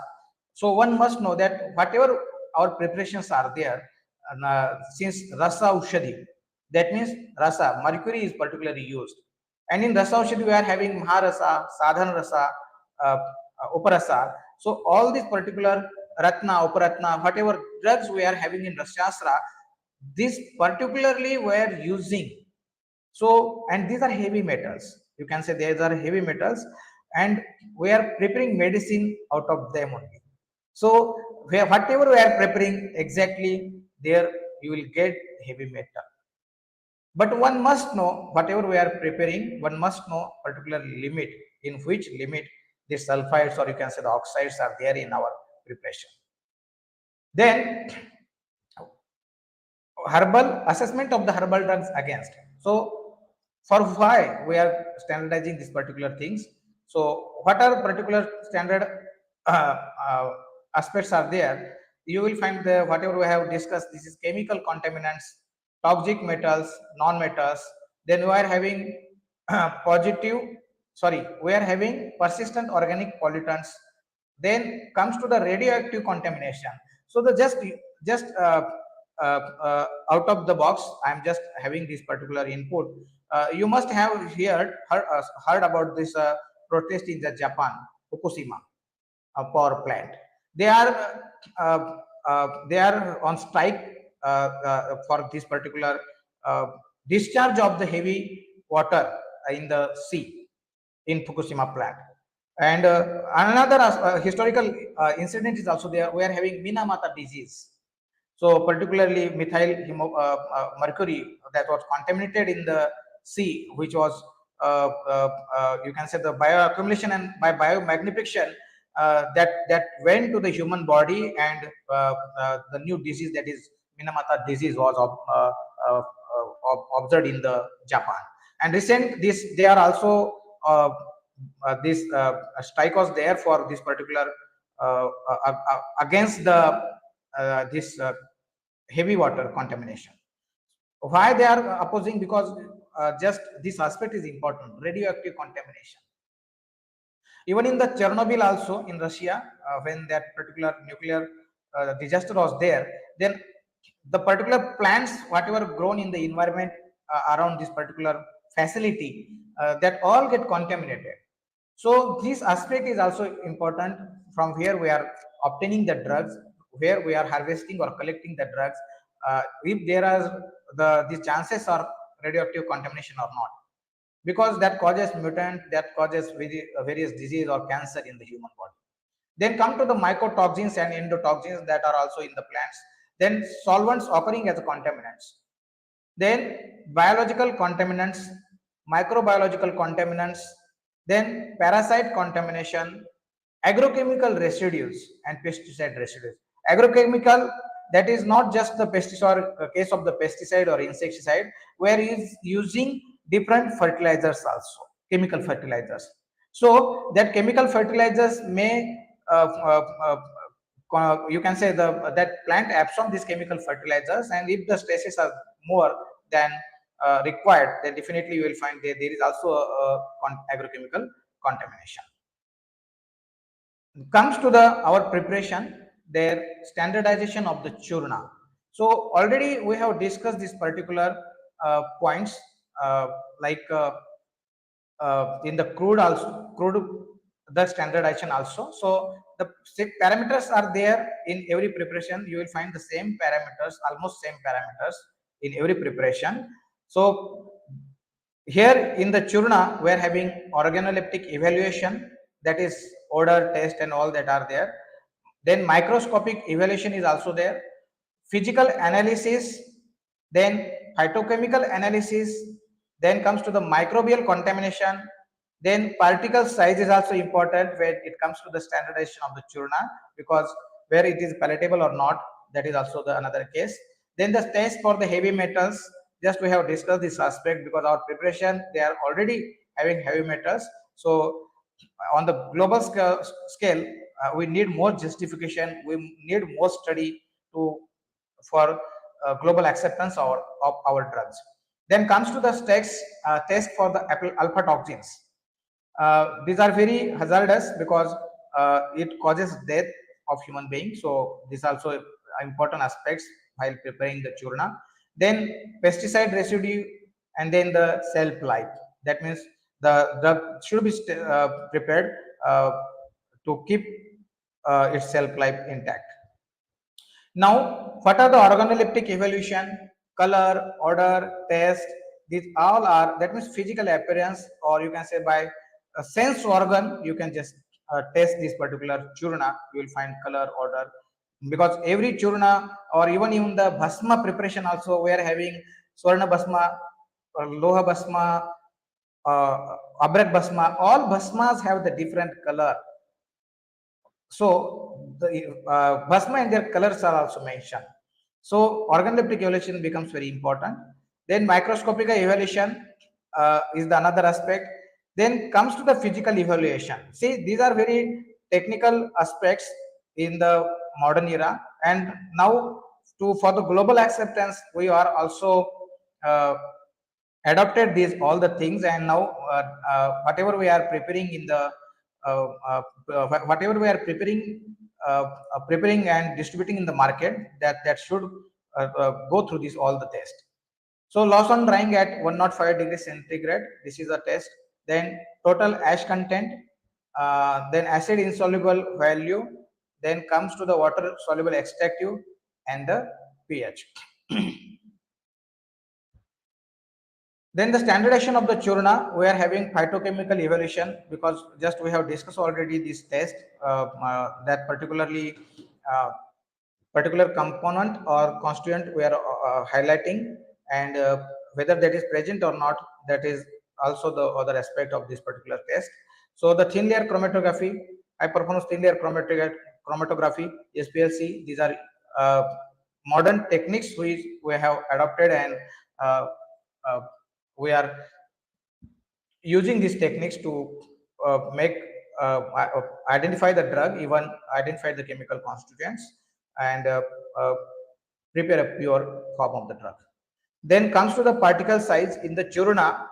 so one must know that whatever our preparations are there, since Rasa Ushadhi, that means Rasa, mercury is particularly used. And in Rasa Ushadhi, we are having Maharasa, Sadhana Rasa, uh, Uparasa. So all these particular Ratna, Uparatna, whatever drugs we are having in Rasastra, this particularly we are using. So, and these are heavy metals. You can say these are heavy metals, and we are preparing medicine out of them only. So, whatever we are preparing, exactly there you will get heavy metal. But one must know whatever we are preparing, one must know particular limit, in which limit the sulfides or you can say the oxides are there in our preparation. Then herbal assessment of the herbal drugs against. So for why we are standardizing these particular things, so what are particular standard uh, uh, aspects are there, you will find the whatever we have discussed. This is chemical contaminants, toxic metals, non-metals. Then we are having positive, sorry, we are having persistent organic pollutants. Then comes to the radioactive contamination. So the just out of the box, I'm just having this particular input. You must have heard about this protest in the Japan, Fukushima power plant. They are they are on strike for this particular uh, discharge of the heavy water in the sea in Fukushima plant. And another historical incident is also there. We are having Minamata disease. So particularly mercury that was contaminated in the sea, which was you can say the bioaccumulation and by biomagnification that went to the human body, and the new disease, that is Minamata disease, was observed in the Japan. And recent this they are also this strike was there for this particular against the this heavy water contamination. Why they are opposing? Because just this aspect is important, radioactive contamination. Even in the Chernobyl also in Russia, when that particular nuclear disaster was there, then the particular plants, whatever grown in the environment around this particular facility, that all get contaminated. So this aspect is also important, from where we are obtaining the drugs, where we are harvesting or collecting the drugs, if there are the chances are radioactive contamination or not, because that causes mutant, that causes various disease or cancer in the human body. Then come to the mycotoxins and endotoxins that are also in the plants. Then solvents occurring as contaminants. Then biological contaminants, microbiological contaminants, then parasite contamination, agrochemical residues and pesticide residues. Agrochemical, that is not just the pesticide case of the pesticide or insecticide, where is using different fertilizers also, chemical fertilizers. So that chemical fertilizers may you can say that plant absorb these chemical fertilizers, and if the stresses are more than required, then definitely you will find there is also a agrochemical contamination. Comes to the our preparation, their standardization of the churna. So already we have discussed this particular points, like in the crude the standardization also. So the parameters are there in every preparation. You will find the same parameters, almost same parameters in every preparation. So here in the churna we are having organoleptic evaluation, that is odor test and all that are there. Then microscopic evaluation is also there, physical analysis, then phytochemical analysis, then comes to the microbial contamination, then particle size is also important when it comes to the standardization of the churna, because where it is palatable or not, that is also the another case. Then the test for the heavy metals, just we have discussed this aspect, because our preparation they are already having heavy metals. So on the global scale, we need more justification, we need more study to for global acceptance of our drugs. Then comes to the test for the alpha toxins. These are very hazardous because it causes death of human beings. So these also important aspects while preparing the churna. Then pesticide residue, and then the shelf life. That means the drug should be prepared to keep its shelf life intact. Now, what are the organoleptic evaluation? Color, odor, taste, these all are, that means physical appearance, or you can say by a sense organ, you can just test this particular churna, you will find color, odor. Because every churna, or even the bhasma preparation also, we are having swarna bhasma or loha bhasma abrak bhasma, all bhasmas have the different color. So the bhasma and their colors are also mentioned. So organoleptic evaluation becomes very important. Then microscopic evaluation is the another aspect. Then comes to the physical evaluation. See, these are very technical aspects in the modern era, and now to for the global acceptance, we are also uh, adopted these all the things, and now whatever we are preparing in the uh, uh, whatever we are preparing and distributing in the market, that should go through this all the test. So loss on drying at 105 degrees centigrade, this is a test. Then total ash content, then acid insoluble value, then comes to the water soluble extractive, and the pH. Then the standardization of the churna, we are having phytochemical evaluation, because just we have discussed already this test, that uh, particular component or constituent we are highlighting, and whether that is present or not, that is also the other aspect of this particular test. So the thin layer chromatography, high performance thin layer chromatography, SPLC, these are uh, modern techniques which we have adopted, and uh, uh, we are using these techniques to make identify the drug, even identify the chemical constituents, and uh, prepare a pure form of the drug. Then comes to the particle size in the churna.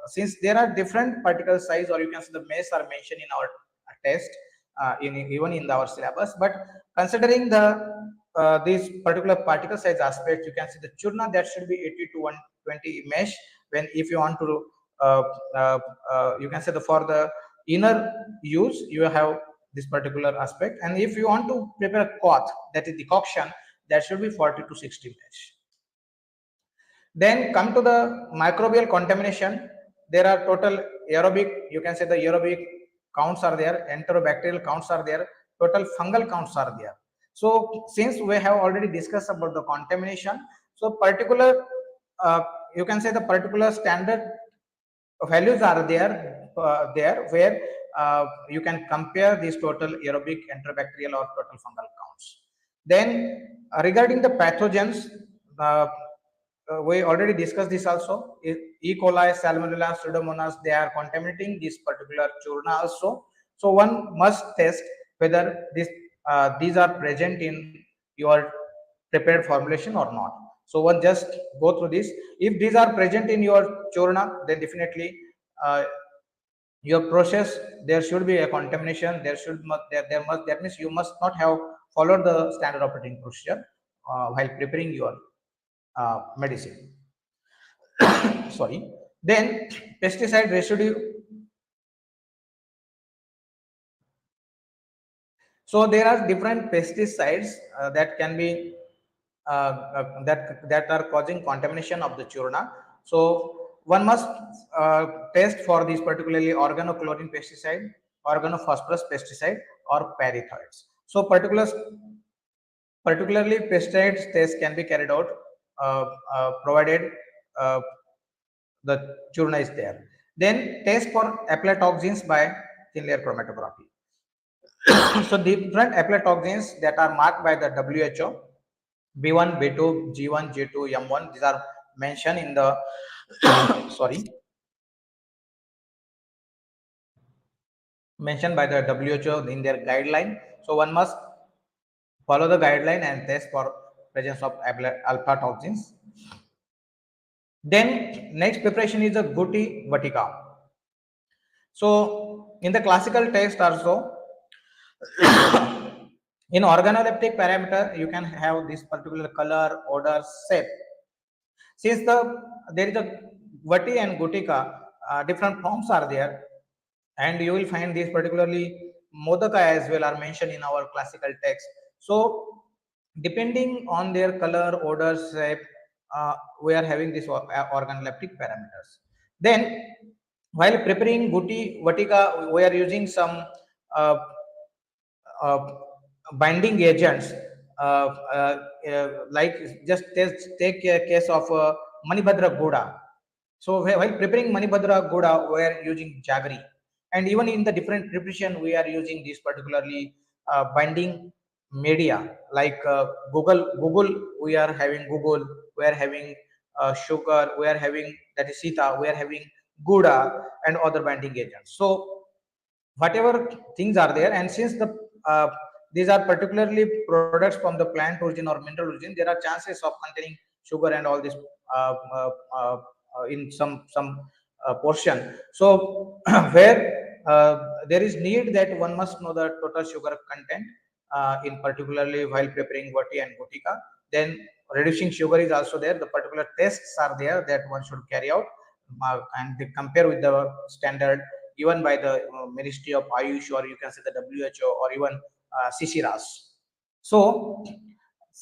Since there are different particle size, or you can say the mass are mentioned in our test, even in our syllabus, but considering the this particular particle size aspect, you can see the churna that should be 80 to 120 mesh. When if you want to uh, uh, you can say the for the inner use, you have this particular aspect, and if you want to prepare a cloth, that is decoction, that should be 40 to 60 mesh. Then come to the microbial contamination. There are total aerobic, you can say the aerobic counts are there, enterobacterial counts are there, total fungal counts are there. So since we have already discussed about the contamination, so particular, you can say the particular standard values are there where you can compare these total aerobic, enterobacterial, or total fungal counts. Then regarding the pathogens, uh, we already discussed this also. E. coli, Salmonella, Pseudomonas, they are contaminating this particular churna also. So one must test whether these are present in your prepared formulation or not. So one just go through this. If these are present in your churna, then definitely uh, your process, there should be a contamination. There must, that means you must not have followed the standard operating procedure while preparing your medicine. Sorry. Then pesticide residue. So there are different pesticides that can be that are causing contamination of the churna. So one must test for these, particularly organochlorine pesticide, organophosphorus pesticide, or parathoids. So particularly pesticides test can be carried out provided uh, the churna is there. Then test for aflatoxins by thin layer chromatography. So different aflatoxins that are marked by the WHO, B1, B2, G1, G2, M1, these are mentioned in the sorry, mentioned by the WHO in their guideline. So one must follow the guideline and test for presence of alpha toxins. Then next preparation is the Guti Vatika. So in the classical test also, in organoleptic parameter, you can have this particular color, odor, shape. Since there is a Vati and Gutika, different forms are there, and you will find these particularly Modaka as well are mentioned in our classical text. So depending on their color, odor, shape, we are having this organoleptic parameters. Then while preparing Guti Vatika, we are using some uh, uh, binding agents, like just take a case of Manibhadra Goda. So while preparing Manibhadra Goda, we are using jaggery, and even in the different preparation, we are using this particularly binding media like Google. We are having Google. We are having sugar. We are having that is Sita. We are having Gouda and other binding agents. So whatever things are there, and since uh, these are particularly products from the plant origin or mineral origin, there are chances of containing sugar and all this uh, uh, uh, in some portion. So where there is need that one must know the total sugar content in particularly while preparing vati and gotika. Then reducing sugar is also there. The particular tests are there that one should carry out, and they compare with the standard even by the Ministry of Ayush, or you can say the WHO, or even CCRAS. So,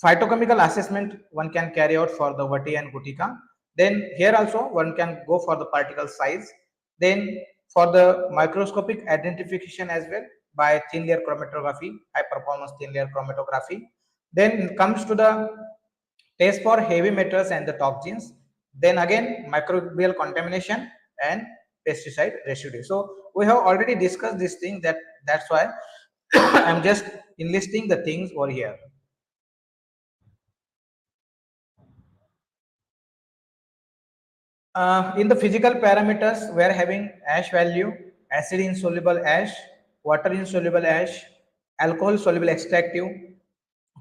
phytochemical assessment one can carry out for the Vati and Gutika. Then here also one can go for the particle size. Then for the microscopic identification as well by thin layer chromatography, high performance thin layer chromatography. Then comes to the test for heavy metals and the toxins. Then again microbial contamination and pesticide residue. So we have already discussed this thing, that's why I'm just enlisting the things over here. In the physical parameters, we are having ash value, acid insoluble ash, water insoluble ash, alcohol soluble extractive,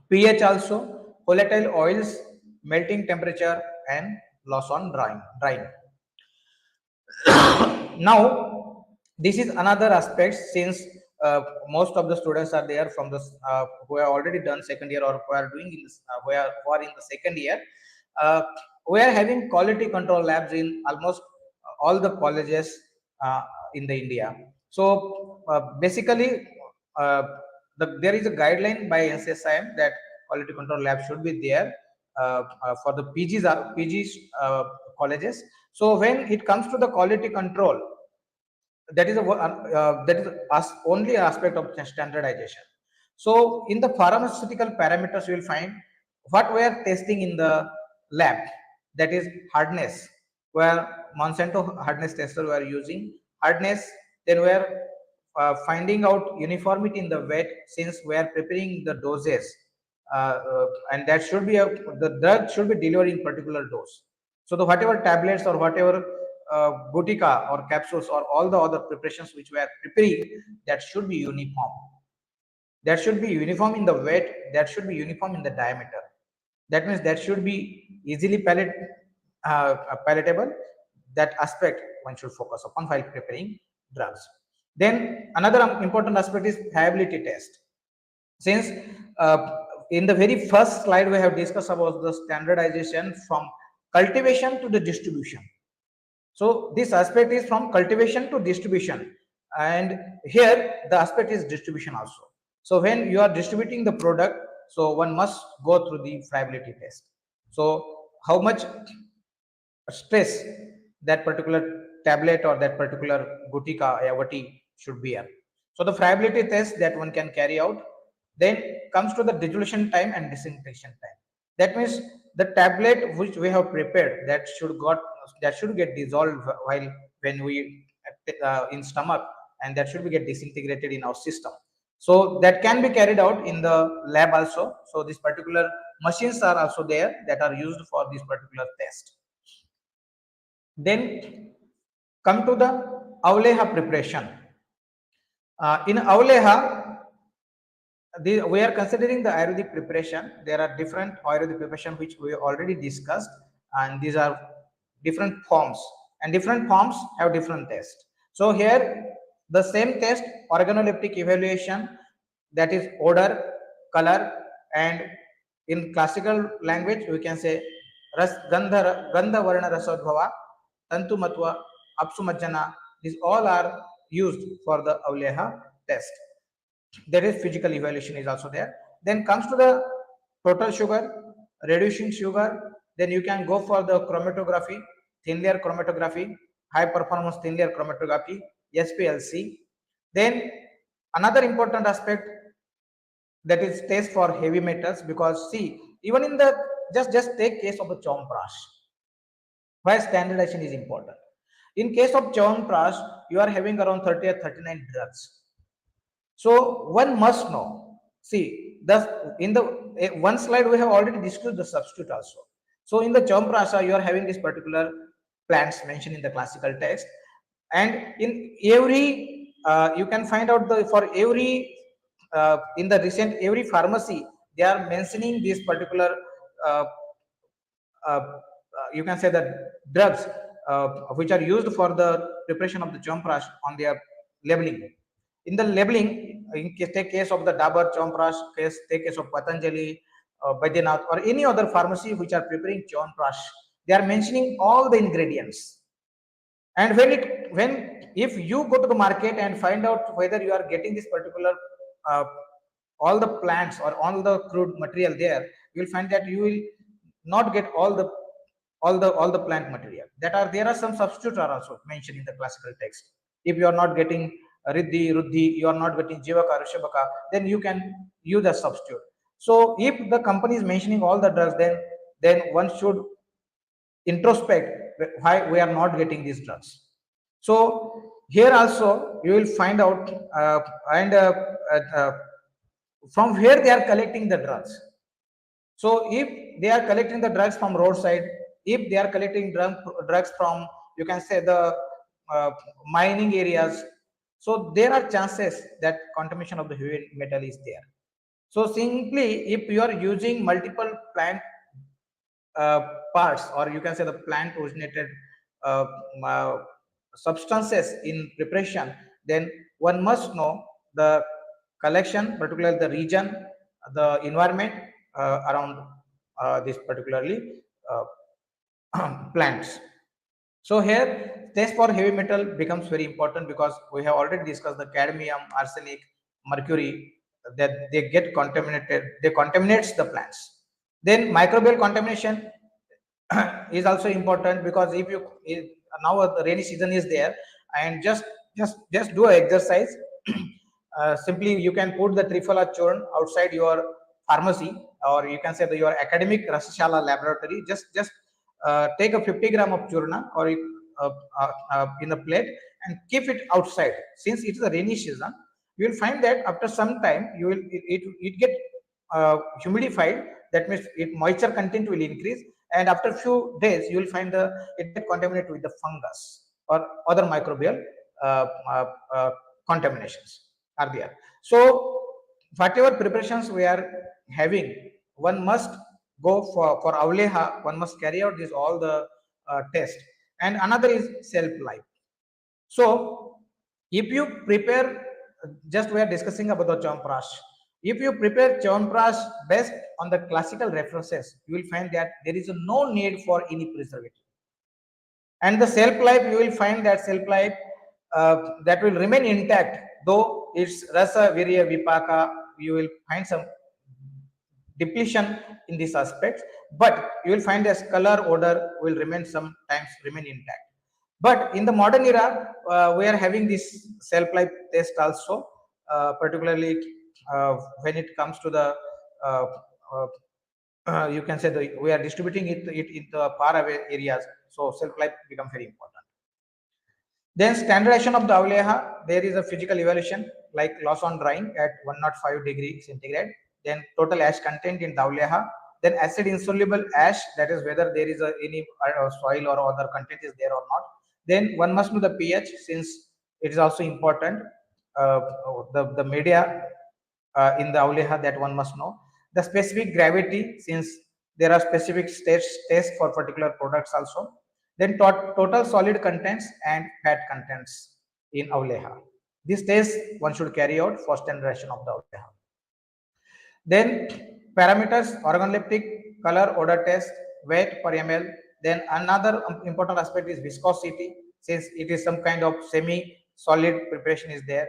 pH also, volatile oils, melting temperature, and loss on drying. Now, this is another aspect, since most of the students are there from the who have already done second year, or who are doing in this, who are in the second year. Uh, we are having quality control labs in almost all the colleges uh, in the India. So basically, uh, there is a guideline by NCSIM that quality control lab should be there for the PGs colleges. So when it comes to the quality control, that is only aspect of standardization. So in the pharmaceutical parameters, you will find what we are testing in the lab, that is hardness, where Monsanto hardness tester we are using hardness. Then we are finding out uniformity in the weight, since we are preparing the doses, and that should be the drug should be delivered in particular dose. So the whatever tablets or whatever Botica or capsules or all the other preparations which we are preparing, that should be uniform. That should be uniform in the weight. That should be uniform in the diameter. That means that should be easily palatable. That aspect one should focus upon while preparing drugs. Then another important aspect is viability test. Since in the very first slide we have discussed about the standardization from cultivation to the distribution. So this aspect is from cultivation to distribution, and here the aspect is distribution also. So when you are distributing the product, so one must go through the friability test. So how much stress that particular tablet or that particular gutika yavati should bear. So the friability test that one can carry out. Then comes to the dissolution time and disintegration time. That means the tablet which we have prepared, that should get dissolved while when we in stomach, and that should be get disintegrated in our system. So that can be carried out in the lab also. So these particular machines are also there that are used for this particular test. Then come to the Avleha preparation. In Avleha, we are considering the Ayurvedic preparation. There are different Ayurvedic preparation which we already discussed, and these are different forms, and different forms have different tests. So here, the same test, organoleptic evaluation, that is odor, color, and in classical language we can say gandha varna rasodbhava, tantu matva, apsu majjana. These all are used for the Avleha test. There is physical evaluation is also there. Then comes to the total sugar, reducing sugar. Then you can go for the chromatography, thin layer chromatography, high performance thin layer chromatography, SPLC. Then another important aspect, that is test for heavy metals, because see, even in the just take case of the chomprash. Why standardization is important? In case of Chyawanprash, you are having around 30 or 39 drugs. So one must know. See, the in the one slide we have already discussed the substitute also. So in the Chyawanprasha, you are having this particular plants mentioned in the classical text, and in every you can find out the for every in the recent every pharmacy they are mentioning this particular uh, you can say that drugs which are used for the preparation of the chomprash on their labeling. In the labeling, in case, take case of the Dabur chomprash, take case of Patanjali, Baidyanath, or any other pharmacy which are preparing chomprash, they are mentioning all the ingredients. And when if you go to the market and find out whether you are getting this particular uh, all the plants or all the crude material there, you will find that you will not get all the plant material that are there. Are some substitutes are also mentioned in the classical text. If you are not getting riddhi ruddhi, you are not getting jivaka rishabaka, then you can use a substitute. So if the company is mentioning all the drugs, then one should introspect why we are not getting these drugs. So here also you will find out and from where they are collecting the drugs. So if they are collecting the drugs from roadside, if they are collecting drugs from, you can say, the uh, mining areas, so there are chances that contamination of the heavy metal is there. So simply if you are using multiple plant uh, parts, or you can say the plant originated uh, uh, substances in preparation, then one must know the collection, particularly the region, the environment around this particularly plants. So here test for heavy metal becomes very important because we have already discussed the cadmium, arsenic, mercury, that they get contaminated, they contaminates the plants. Then microbial contamination is also important because if now the rainy season is there, and just do an exercise. Simply you can put the triphala churn outside your pharmacy, or you can say your academic rasashala laboratory. Just take a 50 gram of churna, or uh, in a plate, and keep it outside. Since it is a rainy season, you will find that after some time you will it get humidified. That means it moisture content will increase, and after few days you will find it get contaminated with the fungus or other microbial uh, uh, uh, contaminations are there. So whatever preparations we are having, one must go for avleha, one must carry out this all the test. And another is self life. So if you prepare, just we are discussing about the chomprash. If you prepare chomprash based on the classical references, you will find that there is no need for any preservative. And the self life, you will find that self life that will remain intact, though its rasa, virya, vipaka, you will find some depletion in these aspects, but you will find as color, odor will remain sometimes remain intact. But in the modern era, we are having this self life test also, particularly when it comes to the uh, uh, you can say we are distributing it in the far away areas. So self life become very important. Then standardization of the avleha, there is a physical evaluation like loss on drying at 105 degree centigrade. Then total ash content in the avleha. Then acid insoluble ash, that is whether there is any soil or other content is there or not. Then one must know the pH, since it is also important. Uh, the media in the avleha, that one must know. The specific gravity, since there are specific tests for particular products also. Then total solid contents and fat contents in avleha. This test one should carry out for standardization of the avleha. Then parameters, organoleptic, color, odor test, weight per ml. Then another important aspect is viscosity, since it is some kind of semi-solid preparation is there.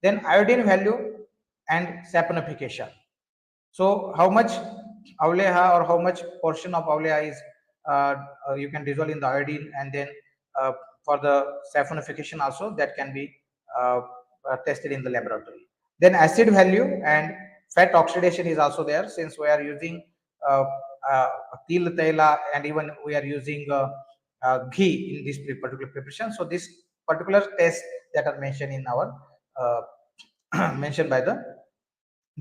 Then iodine value and saponification. So how much avleha or how much portion of avleha is you can dissolve in the iodine, and then uh, for the saponification also that can be uh, tested in the laboratory. Then acid value and fat oxidation is also there, since we are using uh, uh, til tela, and even we are using ghee in this particular preparation. So this particular test that are mentioned in our mentioned by the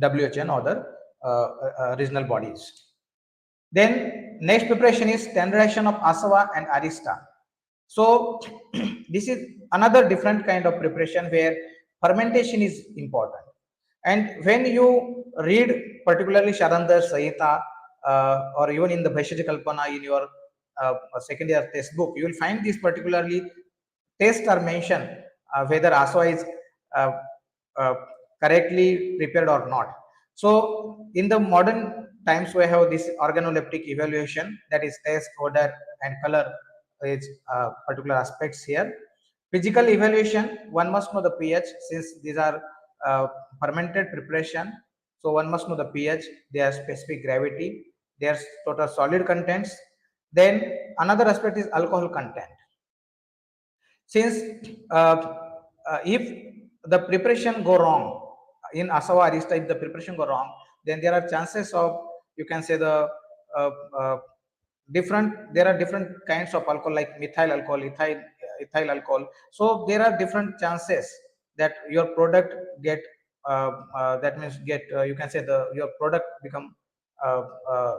WHO and other regional bodies. Then next preparation is standardization of asava and arista. So this is another different kind of preparation where fermentation is important. And when you read particularly Sharandar Sahita or even in the Bhaishya Kalpana in your second year textbook, you will find this particularly tests are mentioned whether aswa is uh, uh, correctly prepared or not. So in the modern times, we have this organoleptic evaluation, that is taste, odor, and color is particular aspects here. Physical evaluation, one must know the pH since these are uh, fermented preparation. So one must know the pH, their specific gravity, their total solid contents. Then another aspect is alcohol content. Since uh, if the preparation go wrong in asava arista, if the preparation go wrong, then there are chances of, you can say, the uh, uh, different, there are different kinds of alcohol like methyl alcohol, ethyl alcohol. So there are different chances that your product get that means get you can say the your product become uh, uh,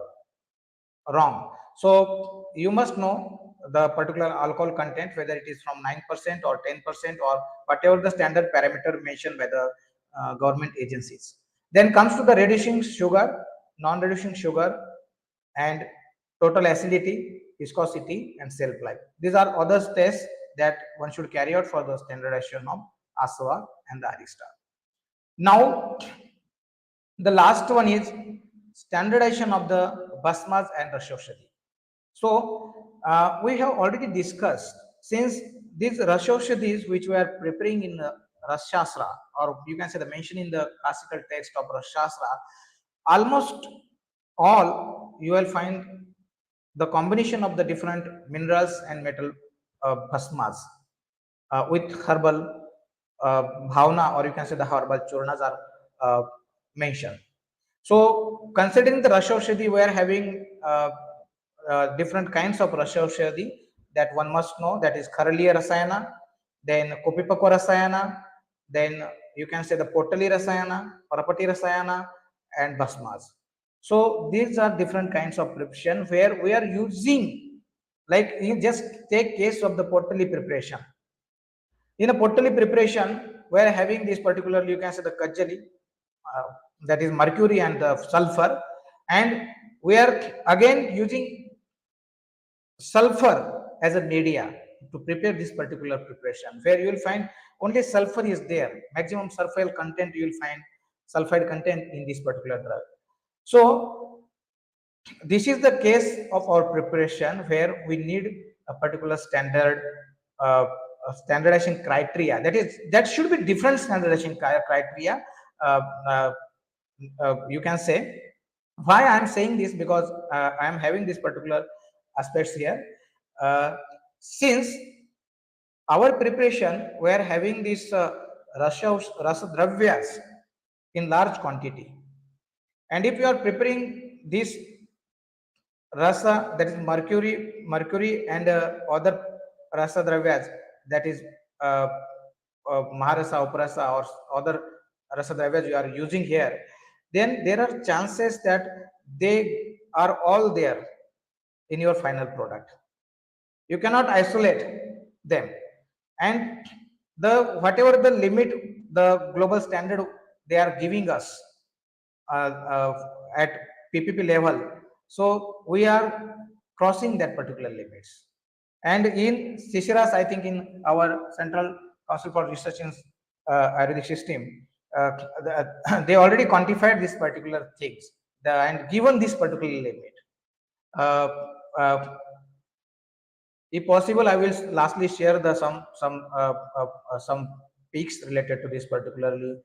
wrong. So you must know the particular alcohol content, whether it is from 9% or 10% or whatever the standard parameter mentioned by the government agencies. Then comes to the reducing sugar, non-reducing sugar, and total acidity, viscosity, and shelf life. These are other tests that one should carry out for the standardization of ASVA and the Arista. Now, the last one is standardization of the basmas and rashoshadi. So we have already discussed, since these rashoshadis which we are preparing in Rashastra, or you can say the mention in the classical text of Rashastra, almost all you will find the combination of the different minerals and metal bhasmas with herbal bhavna, or you can say the herbal churnas are uh, mentioned. So considering the Rashaushadhi, we are having different kinds of Rashaushadhi that one must know, that is Kharaliya Rasayana, then Kopipakwa Rasayana, then you can say the Potali Rasayana, Parapati Rasayana, and Basmas. So these are different kinds of preparation where we are using, like you just take case of the Potali preparation. In a Potali preparation, we are having this particular, you can say the Kajali, that is mercury and the sulfur, and we are again using sulfur as a media to prepare this particular preparation, where you will find only sulfur is there, maximum sulfur content you will find, sulfide content in this particular drug. So this is the case of our preparation where we need a particular standard standardization criteria, that should be different standardization criteria. uh, uh, you can say, why I am saying this, because I am having this particular aspects here. Since our preparation, we are having these rasa dravyas in large quantity, and if you are preparing this rasa, that is mercury and other rasa dravyas, that is uh, maharasa, uparasa, or other rasa dravyas you are using here, then there are chances that they are all there in your final product. You cannot isolate them, and the whatever the limit, the global standard they are giving us uh, uh, at PPP level, so we are crossing that particular limits. And in CICERAS, I think in our Central Council for Research in Ayurvedic System, uh, they already quantified these particular things, and given this particular limit. Uh, uh, if possible, I will lastly share the some peaks related to this particularly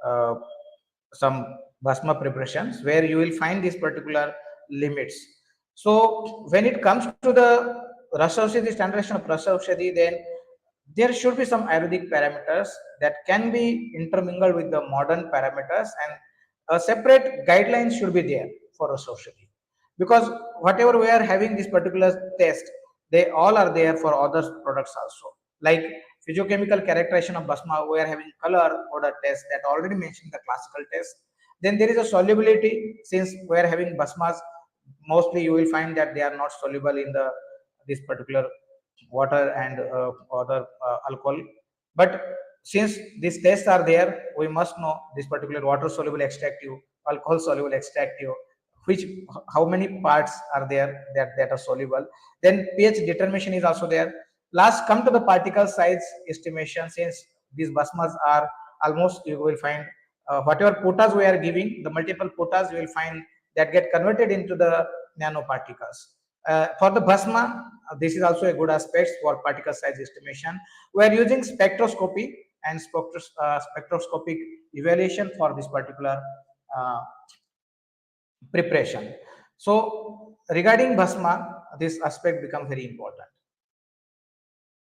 uh, some basma preparations where you will find these particular limits. So when it comes to the Rasaushadhi, standardization of Rasaushadhi, then there should be some Ayurvedic parameters that can be intermingled with the modern parameters, and a separate guidelines should be there for Rasaushadhi, because whatever we are having this particular test, they all are there for other products also. Like physiochemical characterization of basma, we are having color odor test that already mentioned the classical test. Then there is a solubility. Since we are having basmas, mostly you will find that they are not soluble in the this particular water and other alcohol. But since these tests are there, we must know this particular water soluble extractive, alcohol soluble extractive, which how many parts are there that are soluble. Then pH determination is also there. Last come to the particle size estimation. Since these basmas are almost, you will find whatever potas we are giving, the multiple potas you will find that get converted into the nanoparticles. For the basma, this is also a good aspect for particle size estimation. We are using spectroscopy and spectroscopic evaluation for this particular uh, preparation. So regarding basma, this aspect become very important.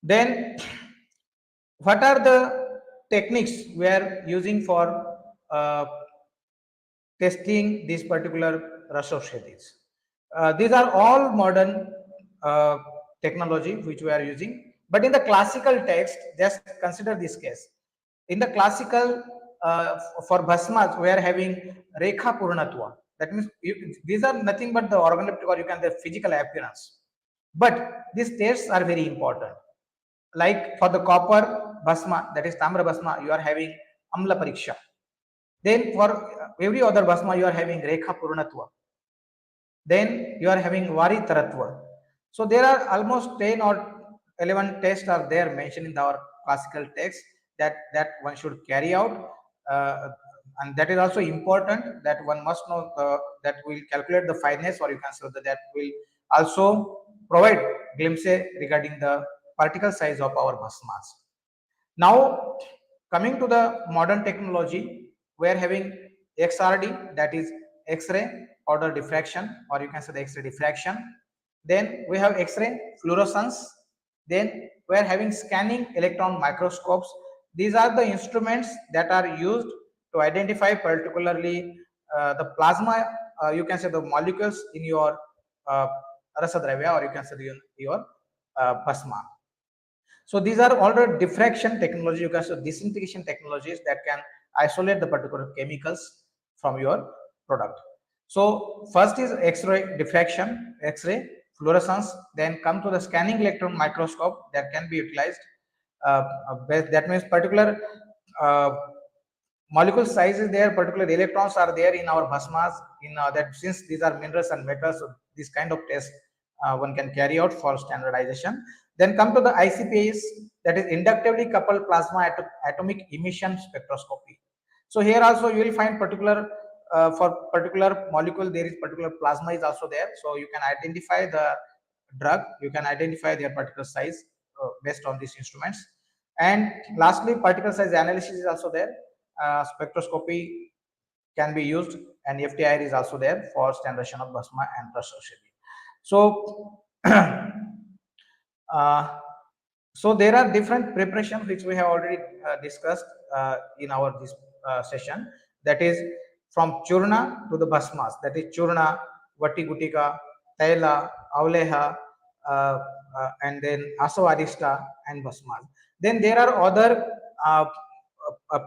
Then what are the techniques we are using for uh, testing this particular Rashoshedis? These are all modern uh, technology which we are using. But in the classical text, just consider this case. In the classical, for bhasmas, we are having rekha purnatva. That means these are nothing but the organoleptic, or you can the physical appearance. But these tests are very important. Like for the copper bhasma, that is tamra bhasma, you are having amla pariksha. Then for every other bhasma, you are having rekha purnatva. Then you are having vari taratva. So there are almost 10 or 11 tests are there mentioned in our classical text that one should carry out. uh, and that is also important, that one must know that will calculate the fineness, or you can say that will also provide glimpse regarding the particle size of our bhasmas. Now, coming to the modern technology, we are having XRD, that is X-ray order diffraction, or you can say the X-ray diffraction. Then we have X-ray fluorescence. Then we are having scanning electron microscopes. These are the instruments that are used to identify particularly the plasma, you can say the molecules in your uh, rasadravya, or you can say your plasma. So these are all the diffraction technology, you can say disintegration technologies that can isolate the particular chemicals from your product. So first is X-ray diffraction, X-ray fluorescence, then come to the scanning electron microscope that can be utilized. That means particular uh, molecule size is there, particular electrons are there in our bhasmas, in that since these are minerals and metals, so this kind of test one can carry out for standardization. Then come to the ICPS, that is inductively coupled plasma atomic emission spectroscopy. So here also you will find particular for particular molecule there is particular plasma is also there, so you can identify the drug, you can identify their particle size based on these instruments. And lastly, particle size analysis is also there. Spectroscopy can be used, and FTIR is also there for standardization of plasma and Rashashidi. So uh, so there are different preparations which we have already discussed in our this session. That is from churna to the bhasmas. That is churna, vati gutika, taila, avleha, and then asavadista and bhasmas. Then there are other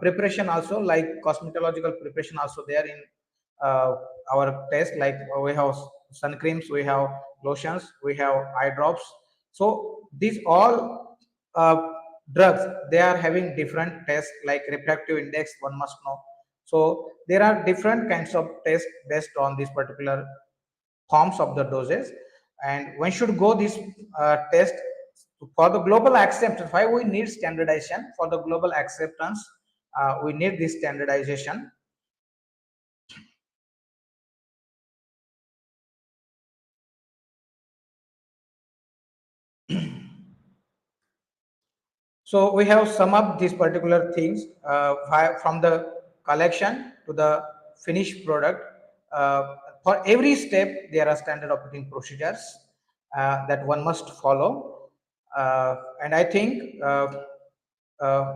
preparation also, like cosmetological preparation also there in uh, our test. Like we have sun creams, we have lotions, we have eye drops. So these all drugs, they are having different tests, like refractive index one must know. So there are different kinds of tests based on this particular forms of the doses, and one should go this test for the global acceptance. Why we need standardization? For the global acceptance, we need this standardization. So we have sum up these particular things from the collection to the finished product. For every step, there are standard operating procedures that one must follow. And I think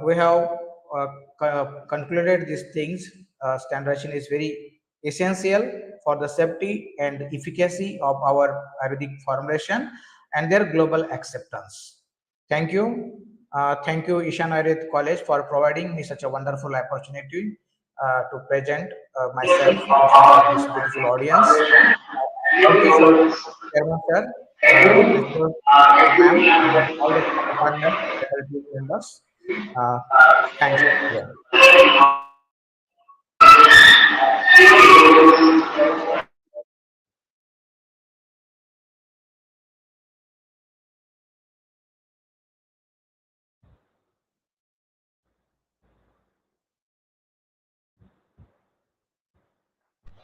we have concluded these things. Standardization is very essential for the safety and efficacy of our Ayurvedic formulation. and their global acceptance. Thank you. Thank you, Ishan Ayurved College, for providing me such a wonderful opportunity to present myself in front of this beautiful audience. Thank you so much, Chairman Sir, Principal Ma'am, and all the partners, faculty members. Uh, Thanks again.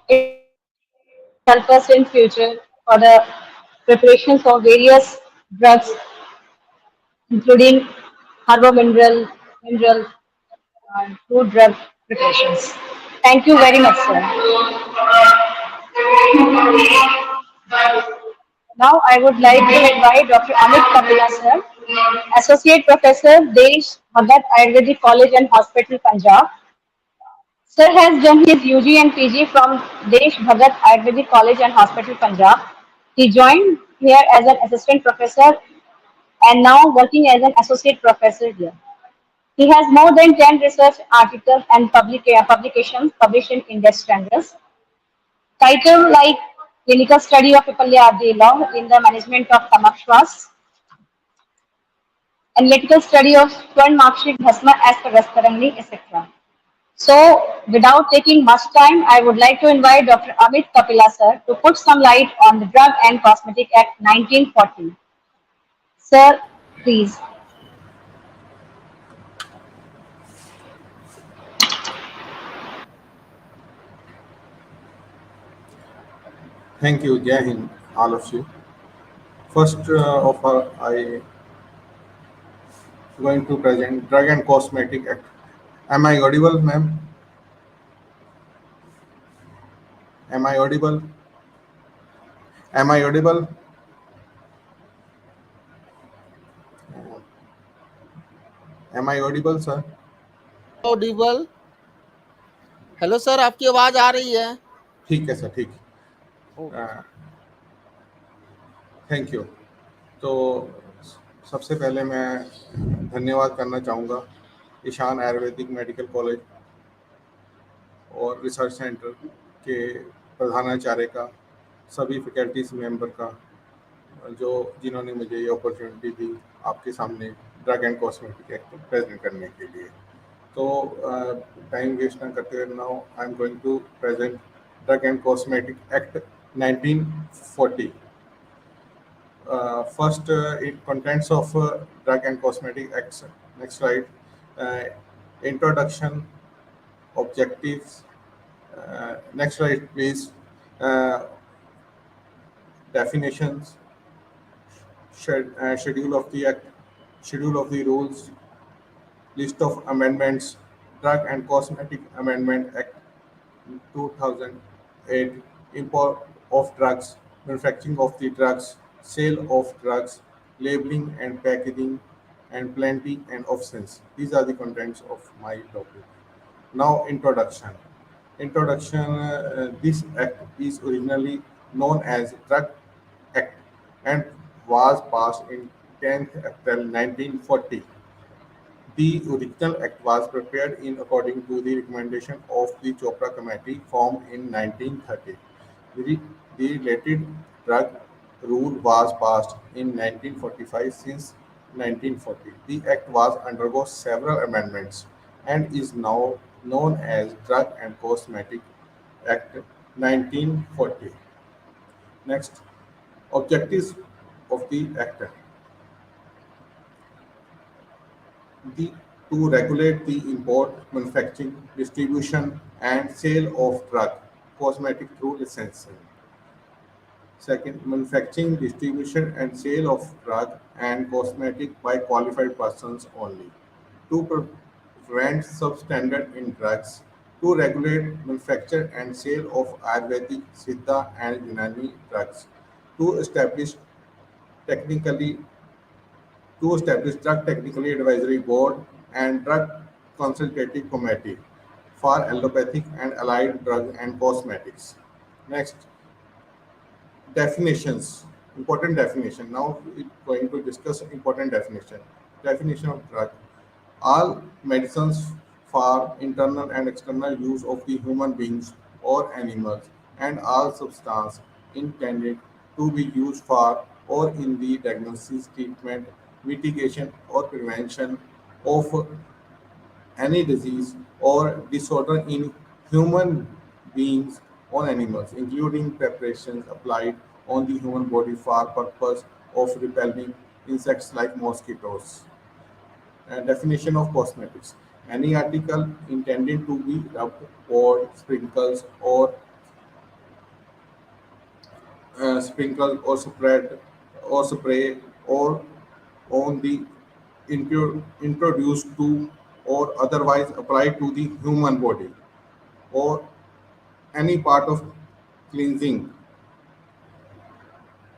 It will help us in future for the preparations of various drugs, including mineral, and food drug preparations. Thank you very much, sir. Now I would like to invite Dr. Amit Kapila, sir, Associate Professor, Desh Bhagat Ayurvedic College and Hospital, Punjab. Sir has done his UG and PG from Desh Bhagat Ayurvedic College and Hospital, Punjab. He joined here as an assistant professor and now working as an associate professor here. He has more than 10 research articles and publications published in industry journals. Title like Clinical Study of Pipalya Law in the Management of Tamakshwas, Analytical Study of Swan Marksheet Bhasma as per Rastarangni, etc. So, without taking much time, I would like to invite Dr. Amit Kapila sir to put some light on the Drug and Cosmetic Act 1940. Sir, please. Thank you, Jai Hind, all of you. First of all, I going to present Drug and Cosmetic Act. Am I audible, ma'am? Am I audible? Am I audible? Am I audible, sir? Audible. Hello sir, आपकी आवाज आ रही है? ठीक है sir, ठीक। Okay. Thank you. तो सबसे पहले मैं धन्यवाद करना चाहूँगा ईशान आयुर्वेदिक मेडिकल कॉलेज और रिसर्च सेंटर के प्रधानाचार्य का, सभी फैकल्टीज मेंबर का, जो जिन्होंने मुझे ये अपॉर्चुनिटी दी आपके सामने drug and cosmetic act present करने के लिए। तो टाइम वेस्ट ना करते हुए now I am going to present drug and cosmetic act 1940. First, it contents of drug and cosmetic acts. Next slide. Introduction, objectives. Next slide, please. Definitions, schedule of the act, schedule of the rules, list of amendments, Drug and Cosmetic Amendment Act 2008, import of drugs, manufacturing of the drugs, sale of drugs, labeling and packaging, and plenty and absence. These are the contents of my topic. Now, introduction. Introduction. This act is originally known as Drug Act and was passed in 10th April 1940. The original act was prepared in according to the recommendation of the Chopra Committee formed in 1930. The related drug rule was passed in 1945. Since 1940, the act was undergo several amendments and is now known as Drug and Cosmetic Act 1940. Next, objectives of the act. The to regulate the import, manufacturing, distribution, and sale of drug, cosmetic through licensing. Second, manufacturing, distribution, and sale of drug and cosmetic by qualified persons only. To prevent substandard in drugs. To regulate manufacture and sale of Ayurvedic, Siddha, and Unani drugs. To establish technically Drug Technically Advisory Board and Drug Consultative Committee for allopathic and allied drugs and cosmetics. Next, definitions. Important definition. Now we're going to discuss important definition. Definition of drug. All medicines for internal and external use of the human beings or animals, and all substance intended to be used for or in the diagnosis, treatment, mitigation, or prevention of any disease or disorder in human beings or animals, including preparations applied on the human body for purpose of repelling insects like mosquitoes. Definition of cosmetics. Any article intended to be rubbed, poured, sprinkled or spread or spray or on the introduced to or otherwise applied to the human body or any part of cleansing,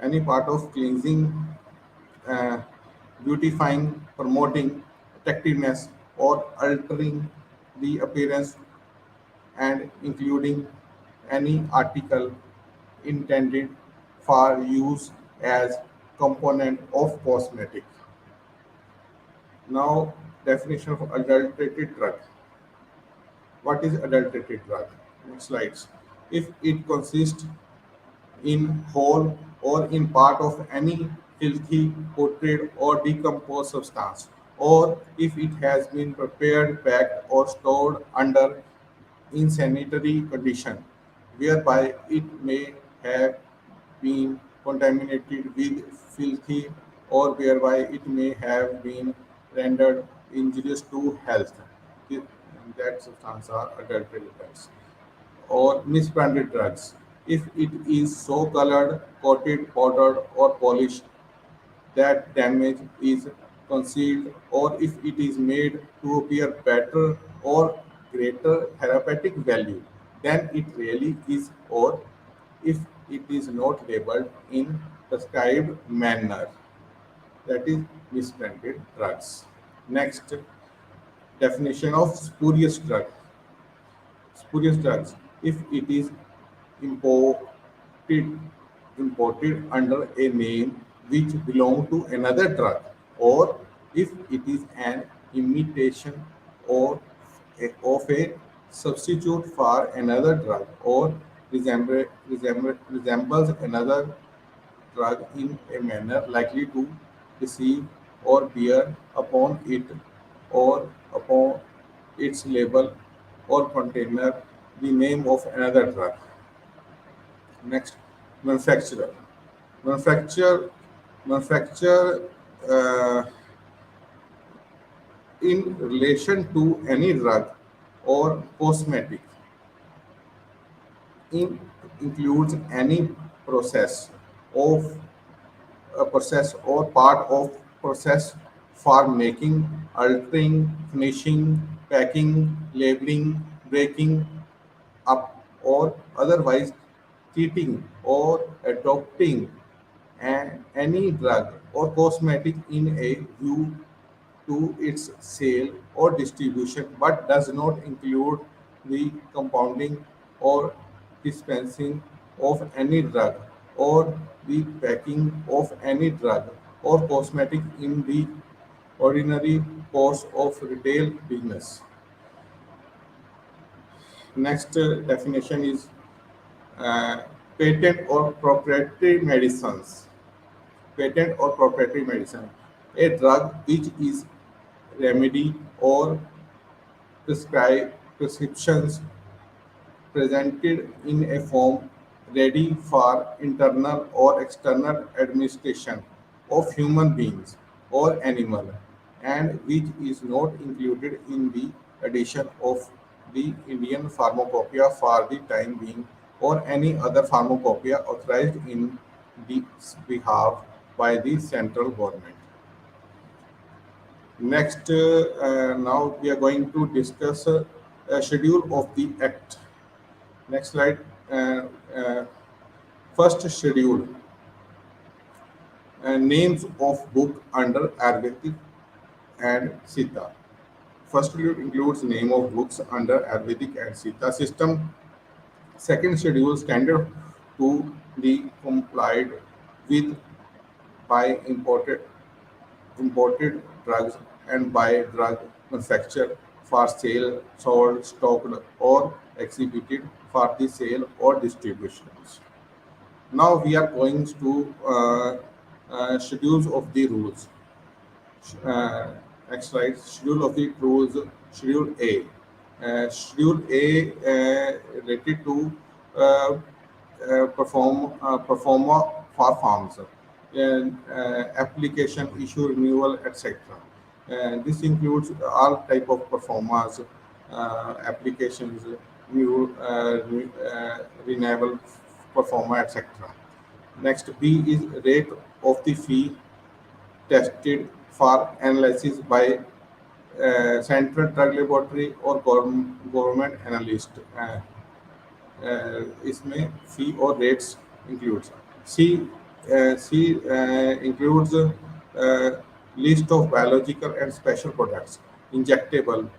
any part of cleansing, uh, beautifying, promoting attractiveness, or altering the appearance, and including any article intended for use as component of cosmetic. Now, definition of adulterated drug. What is adulterated drug? Next slides. If it consists in whole or in part of any filthy, putrid, or decomposed substance, or if it has been prepared, packed, or stored under insanitary condition, whereby it may have been contaminated with filthy or whereby it may have been rendered injurious to health. That substance are adulterated drugs or misbranded drugs. If it is so colored, coated, powdered, or polished that damage is concealed, or if it is made to appear better or greater therapeutic value than it really is, or if it is not labeled in prescribed manner, that is misbranded drugs. Next, definition of spurious drug. Spurious drugs. If it is imported imported under a name which belong to another drug, or if it is an imitation or of a substitute for another drug, or resembles another drug in a manner likely to receive or bear upon it or upon its label or container the name of another drug. Next, manufacturer. Manufacture, manufacture in relation to any drug or cosmetic in, includes any process of a process or part of process for making, altering, finishing, packing, labeling, breaking up, or otherwise treating or adopting any drug or cosmetic in a view to its sale or distribution, but does not include the compounding or dispensing of any drug or the packing of any drug or cosmetic in the ordinary course of retail business. Next definition is uh, patent or proprietary medicines. Patent or proprietary medicine, a drug which is remedy or prescriptions presented in a form ready for internal or external administration of human beings or animal, and which is not included in the edition of the Indian Pharmacopoeia for the time being, or any other pharmacopoeia authorized in this behalf by the central government. Next, now we are going to discuss a schedule of the Act. Next slide. Uh, uh, First schedule, names of book under Ayurvedic and Sita. First schedule includes name of books under Ayurvedic and Sita system. Second schedule, standard to be complied with buy imported drugs and by drug manufacturer for sale, sold, stocked, or exhibited for the sale or distributions. Now we are going to schedules of the rules. Uh, Next slide. Schedule of the rules. Schedule A. Schedule A related to uh, performer for farms and application issue renewal etc. This includes all type of performers applications renewal performer etc. Next B is rate of the fee tested for analysis by central drug laboratory or government analyst. इसमें fee or rates includes. C includes list of biological and special products, injectable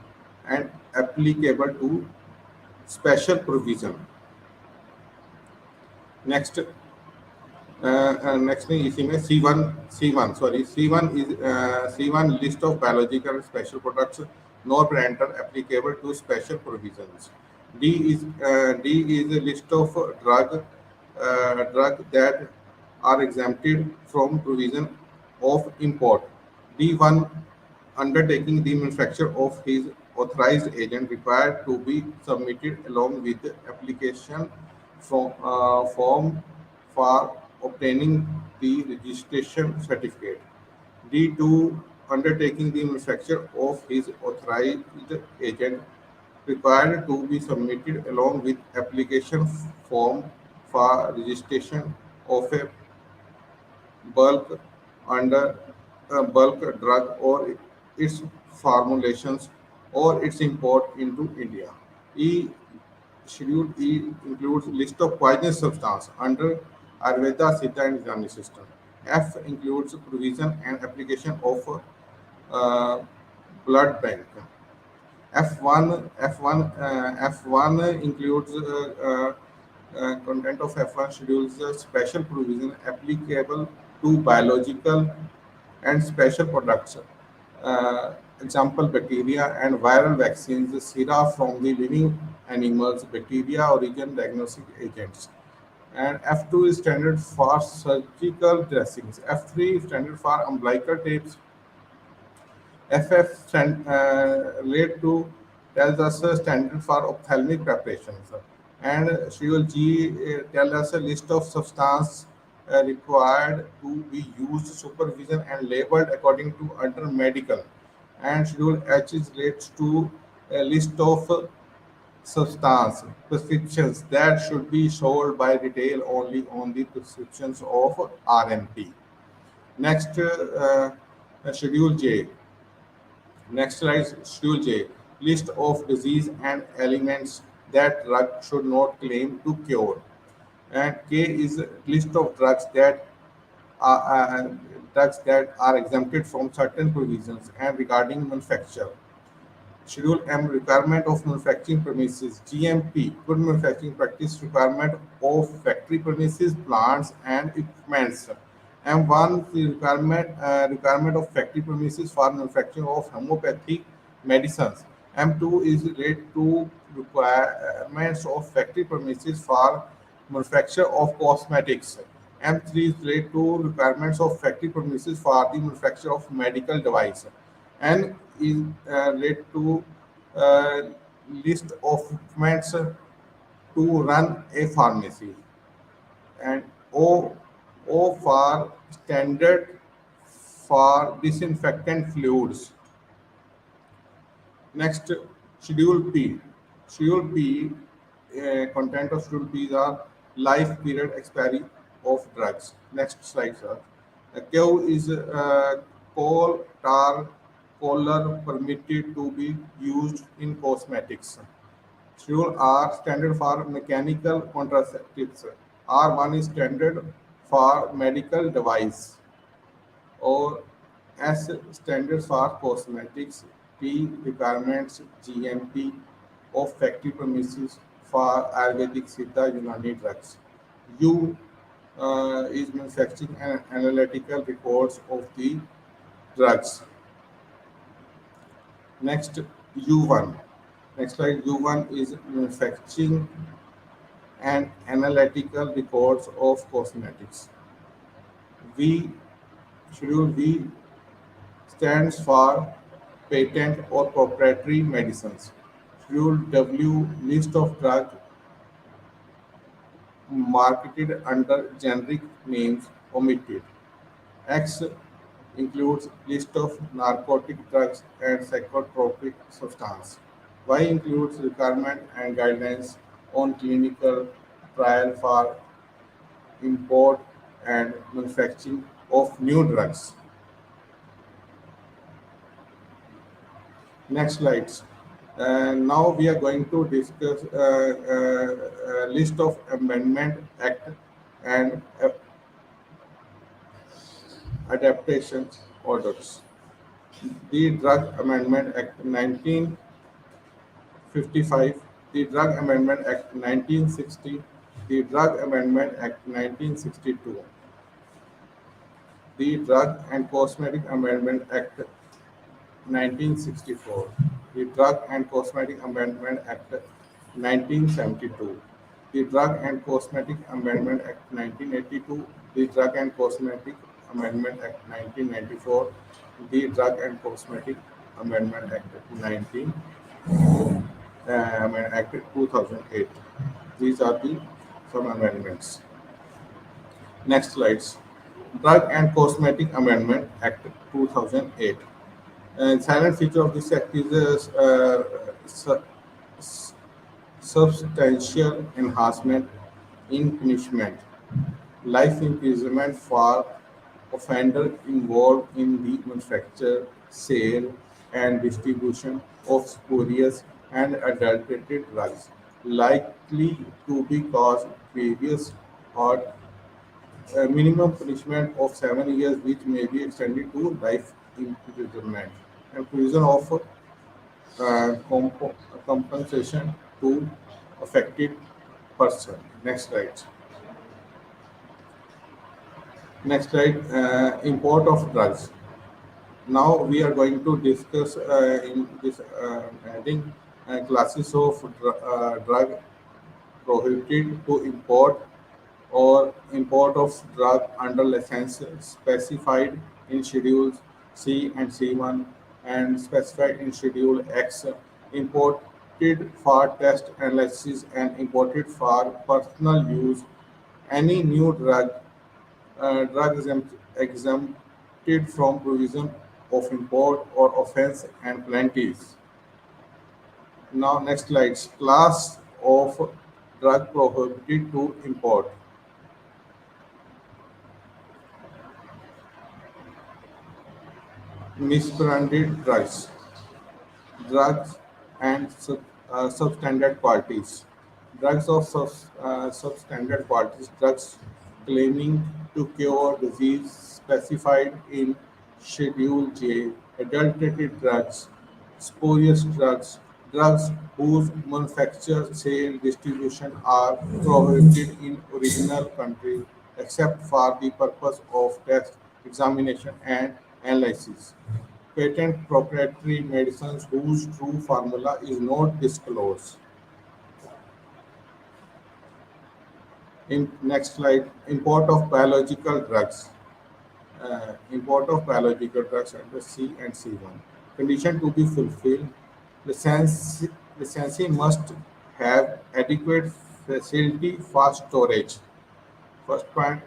and applicable to special provision. Next, next में इसी में C1 sorry C1 is C1 list of biological and special products nor enter applicable to special provisions. D is a list of drug that are exempted from provision of import. D1 undertaking the manufacture of his authorized agent required to be submitted along with the application form for obtaining the registration certificate. D2 undertaking the manufacture of his authorized agent required to be submitted along with application form for registration of a bulk under bulk drug or its formulations or its import into India. E Schedule E includes list of poisonous substance under Ayurveda, Siddha and Unani system. F includes provision and application of uh, blood bank. F1 includes content of F1 schedules the special provision applicable to biological and special products. Example bacteria and viral vaccines, sera from the living animals, bacteria origin diagnostic agents. And F2 is standard for surgical dressings. F3 is standard for umbilical tapes. Relate to tells us a standard for ophthalmic preparations, and Schedule G tells us a list of substance required to be used, supervision and labeled according to under medical, and Schedule H is relates to a list of substance prescriptions that should be sold by retail only on the prescriptions of RMP. Next, Schedule J. Next slide, Schedule J. List of disease and ailments that drug should not claim to cure. And K is list of drugs that are exempted from certain provisions and regarding manufacture. Schedule M, requirement of manufacturing premises. GMP, good manufacturing practice requirement of factory premises, plants and equipments. M1, the requirement of factory premises for manufacturing of homeopathic medicines. M2 is related to requirements of factory premises for manufacture of cosmetics. M3 is related to requirements of factory premises for the manufacture of medical device. N is related to uh, list of equipments to run a pharmacy. And O for standard for disinfectant fluids. Next, Schedule P. Schedule P, content of Schedule P are life period expiry of drugs. Next slide, sir. Q is coal, tar, color permitted to be used in cosmetics. Schedule R standard for mechanical contraceptives. R1 is standard for medical device. Or S standards for cosmetics. T requirements GMP of factory premises for Ayurvedic Siddha Unani drugs. U is manufacturing and analytical records of the drugs. Next, U1. Next slide, U1 is manufacturing and analytical records of cosmetics. V, Schedule V stands for patent or proprietary medicines. Schedule W, list of drugs marketed under generic names omitted. X includes list of narcotic drugs and psychotropic substances. Y includes requirement and guidelines on clinical trial for import and manufacturing of new drugs. Next slides. Now we are going to discuss a list of Amendment Act and adaptation orders. The Drug Amendment Act 1955, the Drug Amendment Act 1960, the Drug Amendment Act 1962, the Drug and Cosmetic Amendment Act 1964, the Drug and Cosmetic Amendment Act 1972, the Drug and Cosmetic Amendment Act 1982, the Drug and Cosmetic Amendment Act 1994, the Drug and Cosmetic Amendment Act 19 Act 2008. These are the some amendments. Next slides. Drug and Cosmetic Amendment Act 2008. And silent feature of this act is a substantial enhancement in punishment, life imprisonment for offender involved in the manufacture, sale, and distribution of spurious and adulterated drugs, likely to be caused previous or minimum punishment of 7 years, which may be extended to life imprisonment, and provision of compensation to affected person. Next slide. Next slide. Import of drugs. Now we are going to discuss in this heading classes of drug prohibited to import or import of drug under license specified in Schedules C and C1 and specified in Schedule X, imported for test analysis and imported for personal use. Any new drug exempted from provision of import or offense and penalties. Now, next slides. Class of drug prohibited to import. Misbranded drugs and substandard qualities. Drugs of substandard qualities, drugs claiming to cure disease specified in Schedule J, adulterated drugs, spurious drugs, drugs whose manufacture, sale, distribution are prohibited in original country except for the purpose of test, examination, and analysis. Patent proprietary medicines whose true formula is not disclosed. In next slide, import of biological drugs. Import of biological drugs under C and C1. Condition to be fulfilled. Licensee must have adequate facility for storage. First point,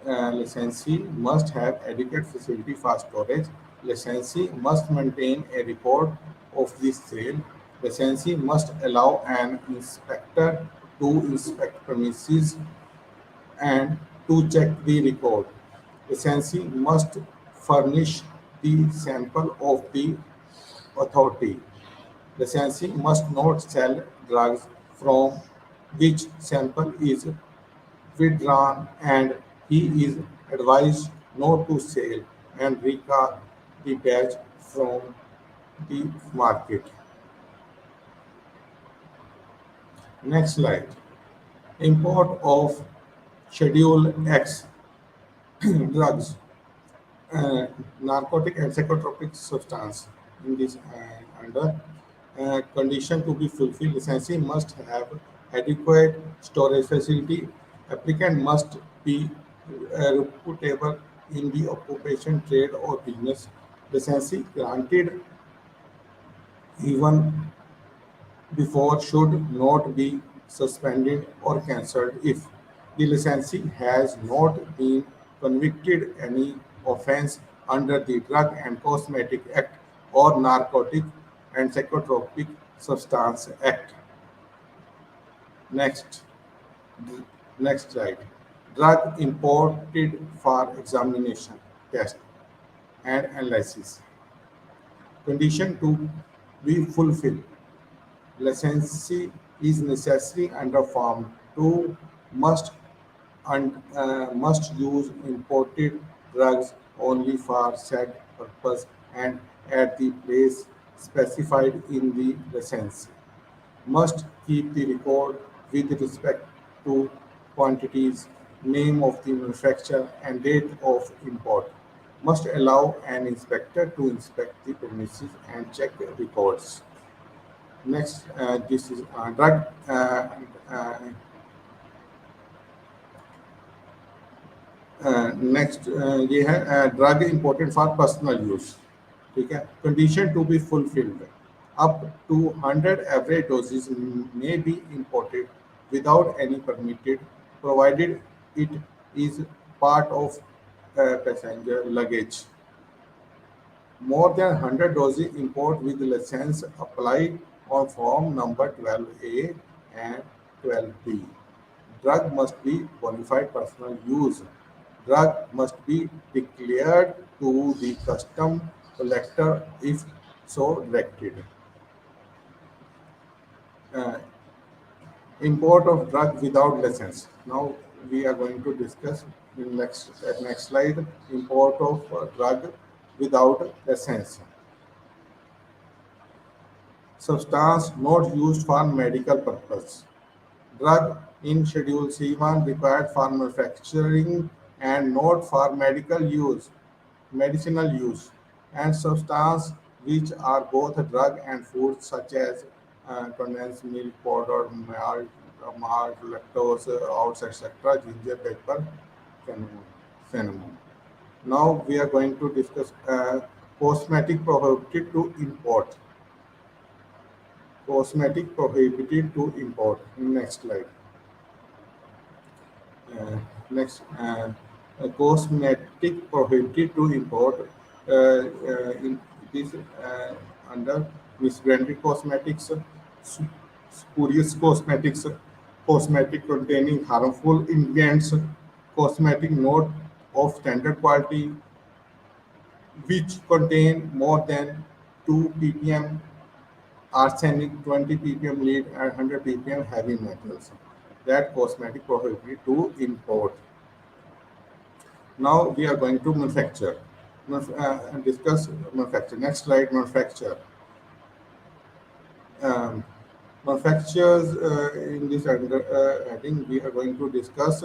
licensee must have adequate facility for storage. Licensee must maintain a record of the sale. Licensee must allow an inspector to inspect premises and to check the record. Licensee must furnish the sample of the authority. Licensee must not sell drugs from which sample is withdrawn, and he is advised not to sell and recall the batch from the market. Next slide. Import of Schedule X drugs, uh, narcotic and psychotropic substance. In this under condition to be fulfilled, licensee must have adequate storage facility. Applicant must be reputable in the occupation, trade, or business. Licensee granted even before should not be suspended or cancelled if the licensee has not been convicted any offense under the Drug and Cosmetic Act or Narcotic and Psychotropic Substance Act. Next, next slide. Drug imported for examination, test, and analysis. Condition to be fulfilled. Licensee is necessary under Form 2 must must use imported drugs only for said purpose and at the place specified in the license. Must keep the record with respect to quantities, name of the manufacturer, and date of import. Must allow an inspector to inspect the premises and check records. Next, this is drug. Next, ये है drug imported for personal use. ठीक है. Condition to be fulfilled. Up to 100 average doses may be imported without any permitted, provided it is part of passenger luggage. More than 100 doses import with license applied on form number 12A and 12B. Drug must be qualified personal use. Drug must be declared to the custom collector if so directed. Uh, Import of drug without license. Now we are going to discuss in next slide import of drug without license. Substance not used for medical purpose. Drug in Schedule C1 required for manufacturing and not for medicinal use, and substance which are both drug and food such as condensed milk powder, malt, lactose, oats, etc., ginger, pepper, cinnamon. Now we are going to discuss cosmetic prohibited to import. Cosmetic prohibited to import. Next slide. Uh, Next, cosmetic prohibited to import in this under misbranded cosmetics, spurious cosmetics, cosmetic containing harmful ingredients, cosmetic not of standard quality, which contain more than 2 ppm arsenic, 20 ppm lead, and 100 ppm heavy metals. That cosmetic prohibited to import. Now we are going to manufacture and discuss manufacture. Next slide, manufacture. Um, Manufacturers in this heading, we are going to discuss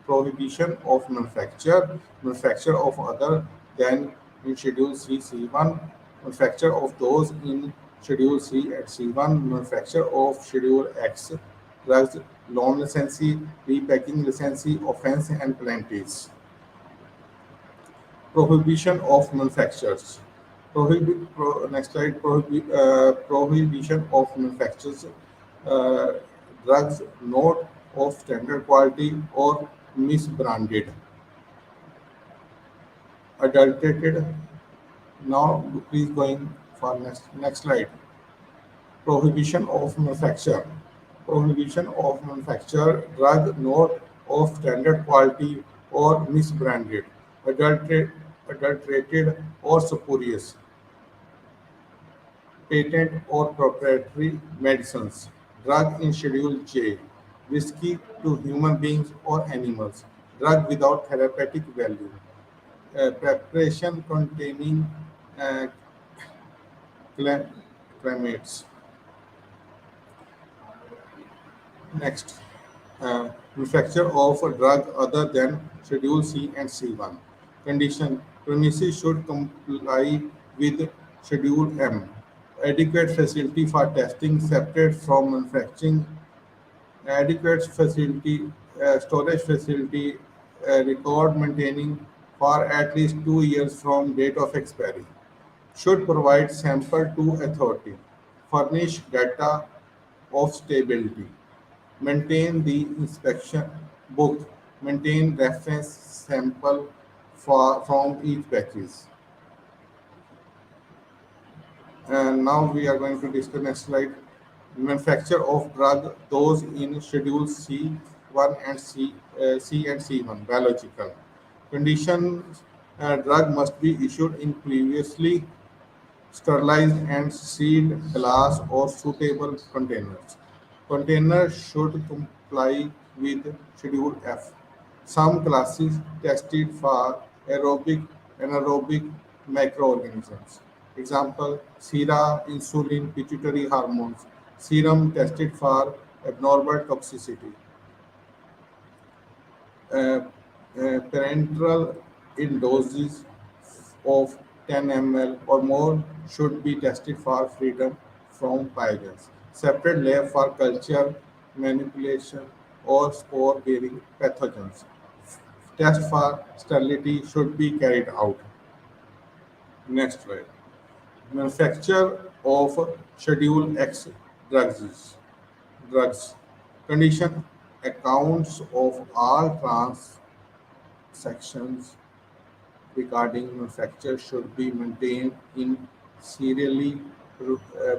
prohibition of manufacture of other than in Schedule C, C1, manufacture of those in Schedule C at C1, manufacture of Schedule X, drugs, loan licensee, repacking licensee, offense and penalties. Prohibition of manufacturers. Next slide. Prohibition of manufacturers uh, drugs not of standard quality or misbranded, adulterated. Now please going for next slide. Prohibition of manufacture. Prohibition of manufacture drug not of standard quality or misbranded, adulterated or spurious, patent or proprietary medicines. Drug in Schedule J, risky to human beings or animals. Drug without therapeutic value. Preparation containing uh, cremates. Next. Manufacture of a drug other than Schedule C and C1. Condition: premises should comply with Schedule M. Adequate facility for testing separate from manufacturing. Adequate facility, storage facility, record maintaining for at least 2 years from date of expiry. Should provide sample to authority. Furnish data of stability. Maintain the inspection book. Maintain reference sample from each batches. And now we are going to discuss next slide. Manufacture of drug, those in Schedule C1 and C and C1, biological. Conditions: drug must be issued in previously sterilized and sealed glass or suitable containers. Containers should comply with Schedule F. Some classes tested for aerobic, anaerobic microorganisms. Example: sera, insulin, pituitary hormones. Serum tested for abnormal toxicity. uh, Parenteral in doses of 10 ml or more should be tested for freedom from pyrogens. Separate lab for culture, manipulation, or spore-bearing pathogens. Test for sterility should be carried out. Next slide. Manufacture of Schedule X drugs. Drugs. Condition: accounts of all transactions regarding manufacture should be maintained in serially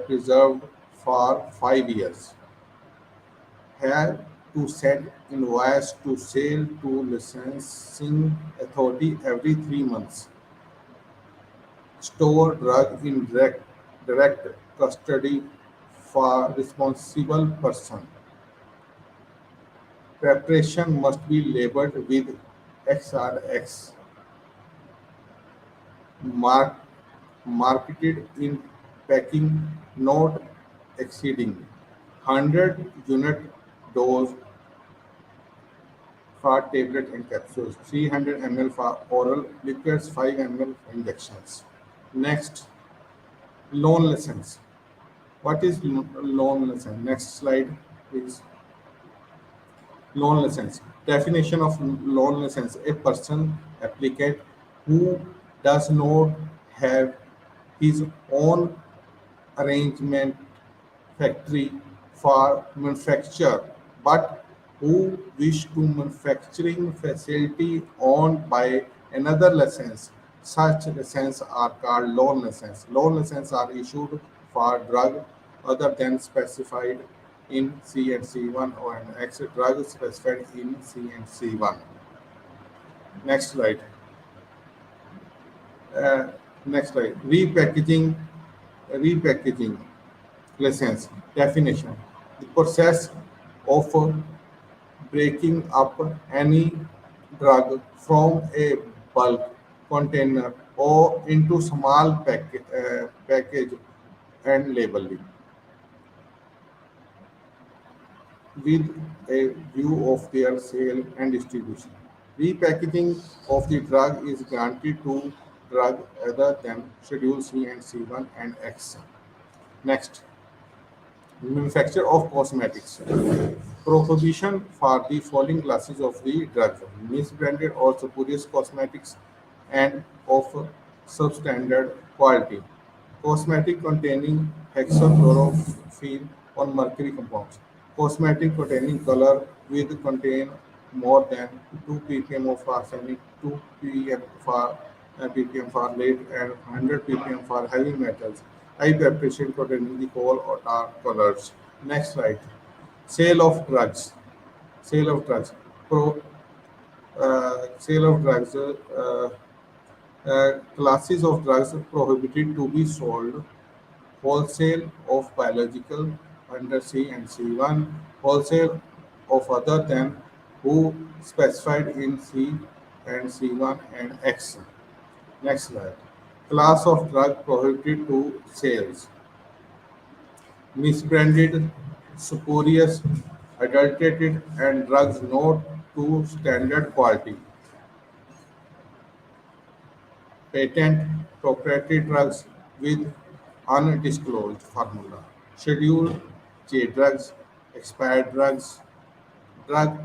preserved for 5 years. Have to send invoice to sale to licensing authority every 3 months. Store drug in direct custody for responsible person. Preparation must be labeled with XRX. Mark, marketed in packing not exceeding 100 unit dose for tablet and capsules, 300 ml for oral liquids, 5 ml for injections. Next, loan license. What is loan license? Next slide, please. Loan license. Definition of loan license: a person applicant who does not have his own arrangement factory for manufacture, but who wish to manufacturing facility owned by another license. Such licenses are called loan license. Loan licenses are issued for drug other than specified in C and C1 or an X drug specified in C and C1. Next slide. Uh, Next slide. Repackaging license definition: the process of breaking up any drug from a bulk container or into small package and labeling with a view of their sale and distribution. Repackaging of the drug is granted to drug other than Schedule C and C1 and X. Next, manufacture of cosmetics. Prohibition for the following classes of the drugs: misbranded or spurious cosmetics and of substandard quality. Cosmetic containing hexachlorophyll or mercury compounds. Cosmetic containing color with contain more than 2 ppm of arsenic, 2 ppm for lead, and 100 ppm for heavy metals. High vibration containing the coal or dark colors. Next slide. Sale of drugs. Sale of drugs. Sale of drugs. Classes of drugs prohibited to be sold: wholesale of biological under C and C1, wholesale of other than who specified in C and C1 and X. Next slide. Class of drug prohibited to sales: misbranded, spurious, adulterated and drugs not to standard quality, patent proprietary drugs with undisclosed formula, Schedule J drugs, expired drugs, drug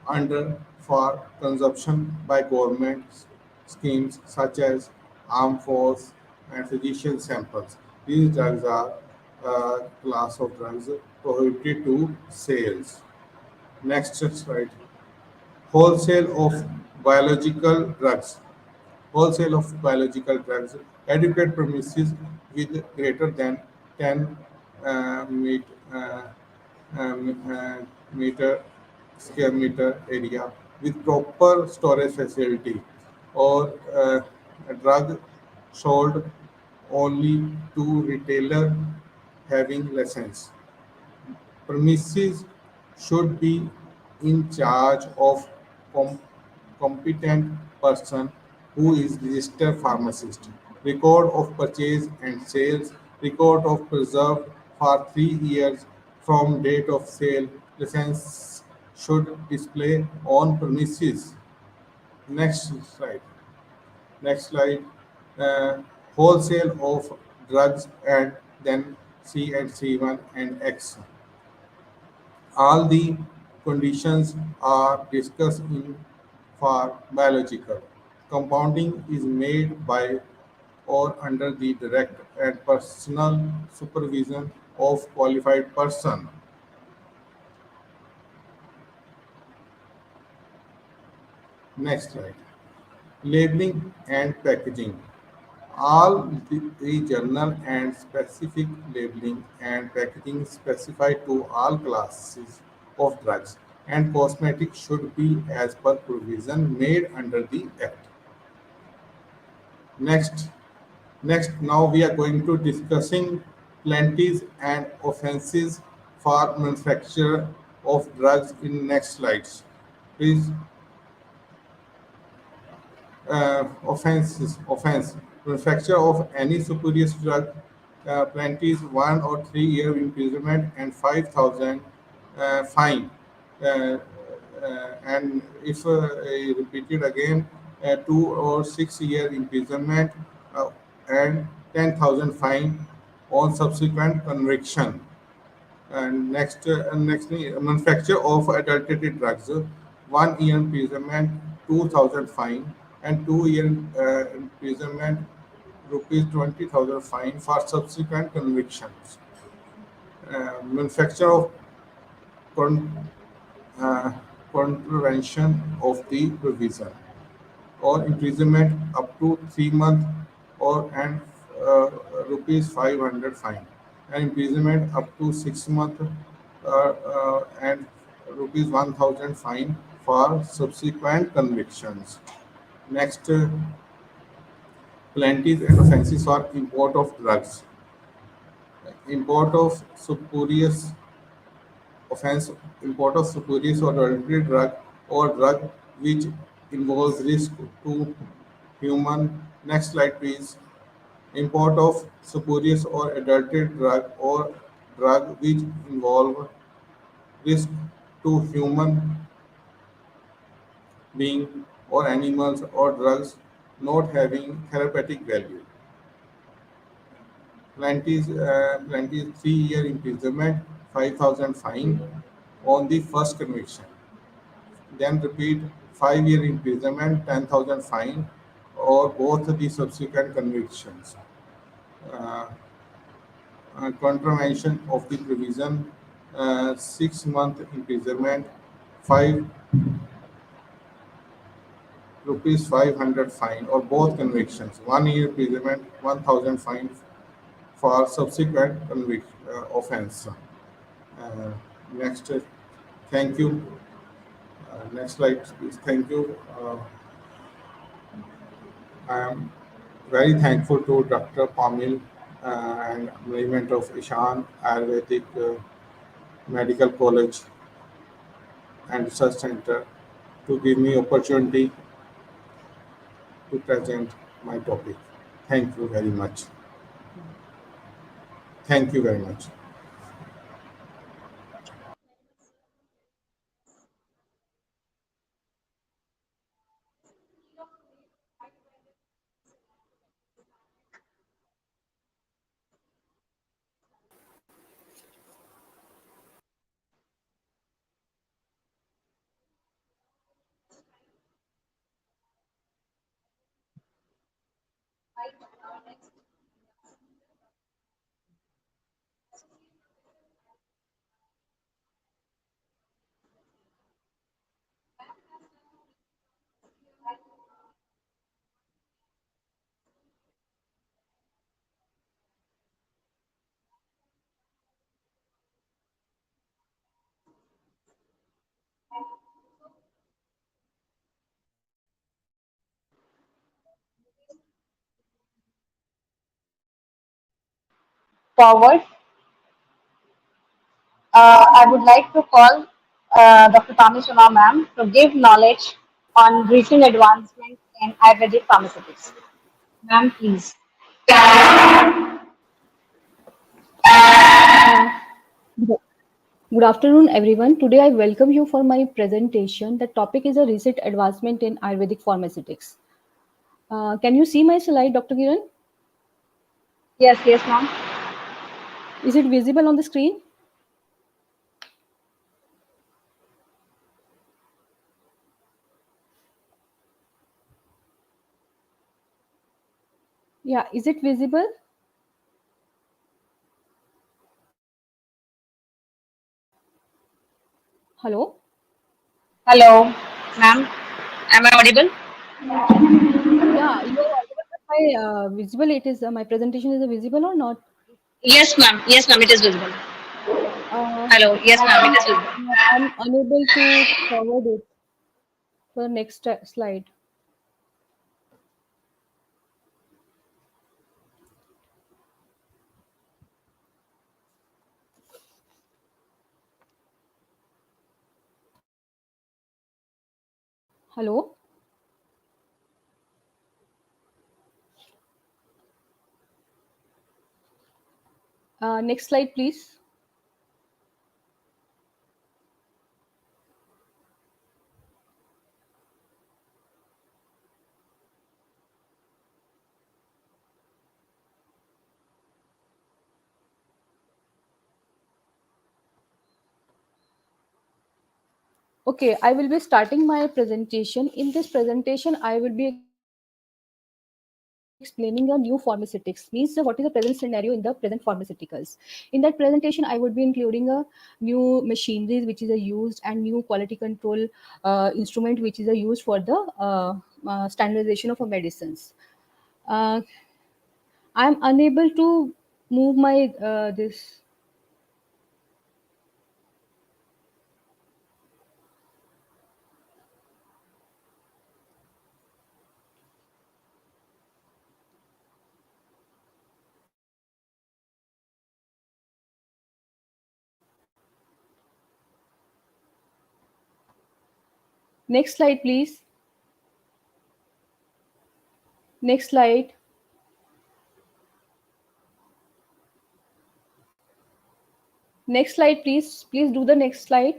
under for consumption by government schemes such as armed force and physician samples. These drugs are a class of drugs prohibited to sales. Next slide. Wholesale of biological drugs. Wholesale of biological drugs. Adequate premises with greater than 10 meet, meter square meter area with proper storage facility or a drug sold only to retailer having license. Premises should be in charge of com- competent person who is registered pharmacist. Record of purchase and sales. Record of preserved for 3 years from date of sale. License should display on premises. Next slide. Next slide. Uh, Wholesale of drugs and then C and C1 and X. All the conditions are discussed in for biological. Compounding is made by or under the direct and personal supervision of qualified person. Next slide. Labeling and packaging. All the journal and specific labeling and packaging specified to all classes of drugs and cosmetics should be as per provision made under the Act. Next, now we are going to discussing penalties and offences for manufacture of drugs in next slides. Please. Offense manufacture of any spurious drug penalties 1 or 3 year imprisonment and 5,000 fine and if repeated again 2 or 6 year imprisonment and 10,000 fine on subsequent conviction. And next thing, manufacture of adulterated drugs, 1 year imprisonment, 2,000 fine, and 2 year imprisonment, rupees 20,000 fine for subsequent convictions. Manufacture of con- uh, contravention of the provision, or imprisonment up to 3 months, or and rupees 500 fine, and imprisonment up to 6 months and rupees 1,000 fine for subsequent convictions. Next, penalties and offences for import of drugs. Import of spurious offense, import of spurious or adulterated drug or drug which involves risk to human. Next slide, please. Import of spurious or adulterated drug or drug which involve risk to human being or animals or drugs not having therapeutic value. Plenty 3 year imprisonment, 5,000 fine on the first conviction. Then repeat 5 year imprisonment, 10,000 fine or both the subsequent convictions. Uh, Contravention of the provision, 6 month imprisonment, 5 rupees 500 fine or both convictions. 1 year imprisonment, 1,000 fine for subsequent offense. Uh, Next, thank you. Next slide, please. Thank you. I am very thankful to Dr. Pamil and management of Ishan Ayurvedic Medical College and Research Center to give me opportunity to present my topic. Thank you very much. Thank you very much. Forward, I would like to call Dr. Tami Sharma ma'am to give knowledge on recent advancements in Ayurvedic pharmaceutics. Ma'am, please. Uh, good good afternoon, everyone. Today, I welcome you for my presentation. The topic is a recent advancement in Ayurvedic pharmaceutics. Can you see my slide, Dr. Kiran? Yes, yes, ma'am. Is it visible on the screen? Yeah, is it visible? Hello? Hello, ma'am. Am I audible? Yeah, you are audible, but my visible it is my presentation is visible or not? Yes, ma'am. Yes, ma'am. It is visible. Uh, Hello. Yes, ma'am. It is visible. I'm unable to forward it for next slide. Hello? Next slide, please. Okay, I will be starting my presentation. In this presentation, I will be explaining a new pharmaceutics, means what is the present scenario in the present pharmaceuticals. In that presentation, I would be including a new machineries which is a used and new quality control instrument which is a used for the standardization of a medicines. Uh, I am unable to move my this. Next slide, please. Next slide. Next slide, please. Please do the next slide.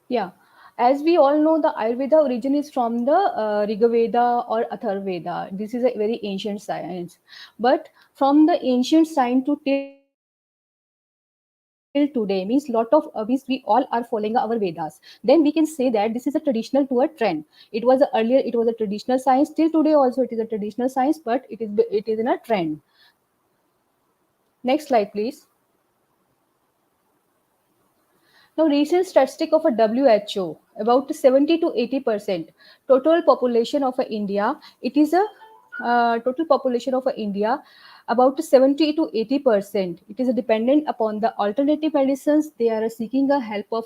Yeah, as we all know, the Ayurveda origin is from the Rigveda or Atharveda. This is a very ancient science. But from the ancient science to till today, means lot of means we all are following our Vedas. Then we can say that this is a traditional to a trend. It was a, earlier it was a traditional science. Till today also it is a traditional science, but it is in a trend. Next slide, please. Now, recent statistic of a WHO about 70 to 80% total population of India. It is a total population of India about 70 to 80%. It is dependent upon the alternative medicines. They are seeking a help of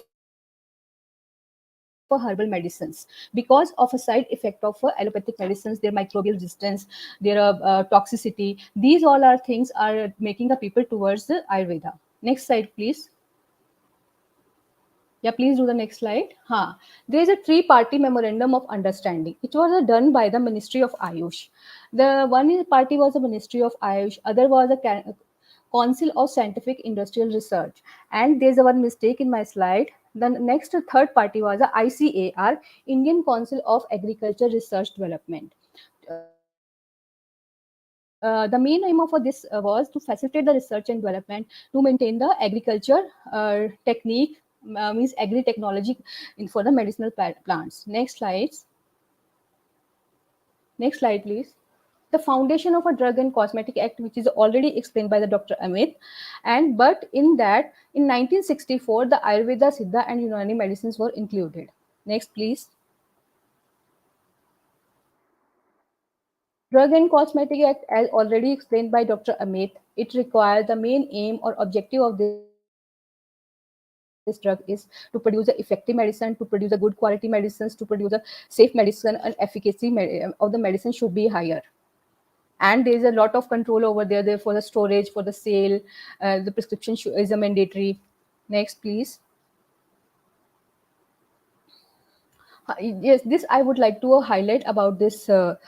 herbal medicines because of a side effect of allopathic medicines, their microbial resistance, their toxicity. These all are things are making the people towards the Ayurveda. Next slide, please. Yeah, please do the next slide. There is a three-party memorandum of understanding. It was done by the Ministry of Ayush. The party was the Ministry of Ayush, other was the Council of Scientific Industrial Research. And there's a one mistake in my slide. The next third party was the ICAR, Indian Council of Agriculture Research Development. The main aim of this was to facilitate the research and development, to maintain the agriculture technique, means agri technology for the medicinal plants. Next slides. Next slide, please. The foundation of a drug and cosmetic act, which is already explained by the Dr. Amit, and but in that in 1964 the Ayurveda, Siddha and Unani medicines were included. Next, please. Drug and Cosmetic Act, as already explained by Dr. Amit, it requires the main aim or objective of this drug is to produce a effective medicine, to produce a good quality medicines, to produce a safe medicine, and efficacy of the medicine should be higher. And there is a lot of control over there, for the storage, for the sale. The prescription is a mandatory. Next, please. Yes, this I would like to highlight about this the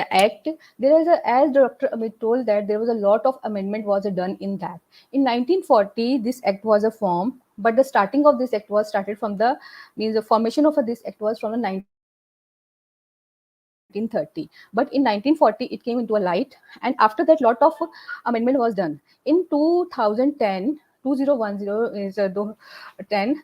act. There is a, as Dr. Amit told, that there was a lot of amendment was done in that. In 1940, this act was a form, but the starting of this act was started from the means the formation of this act was from the 1930. But in 1940, it came into a light, and after that, lot of amendment was done. In 2010, 2010 is 10,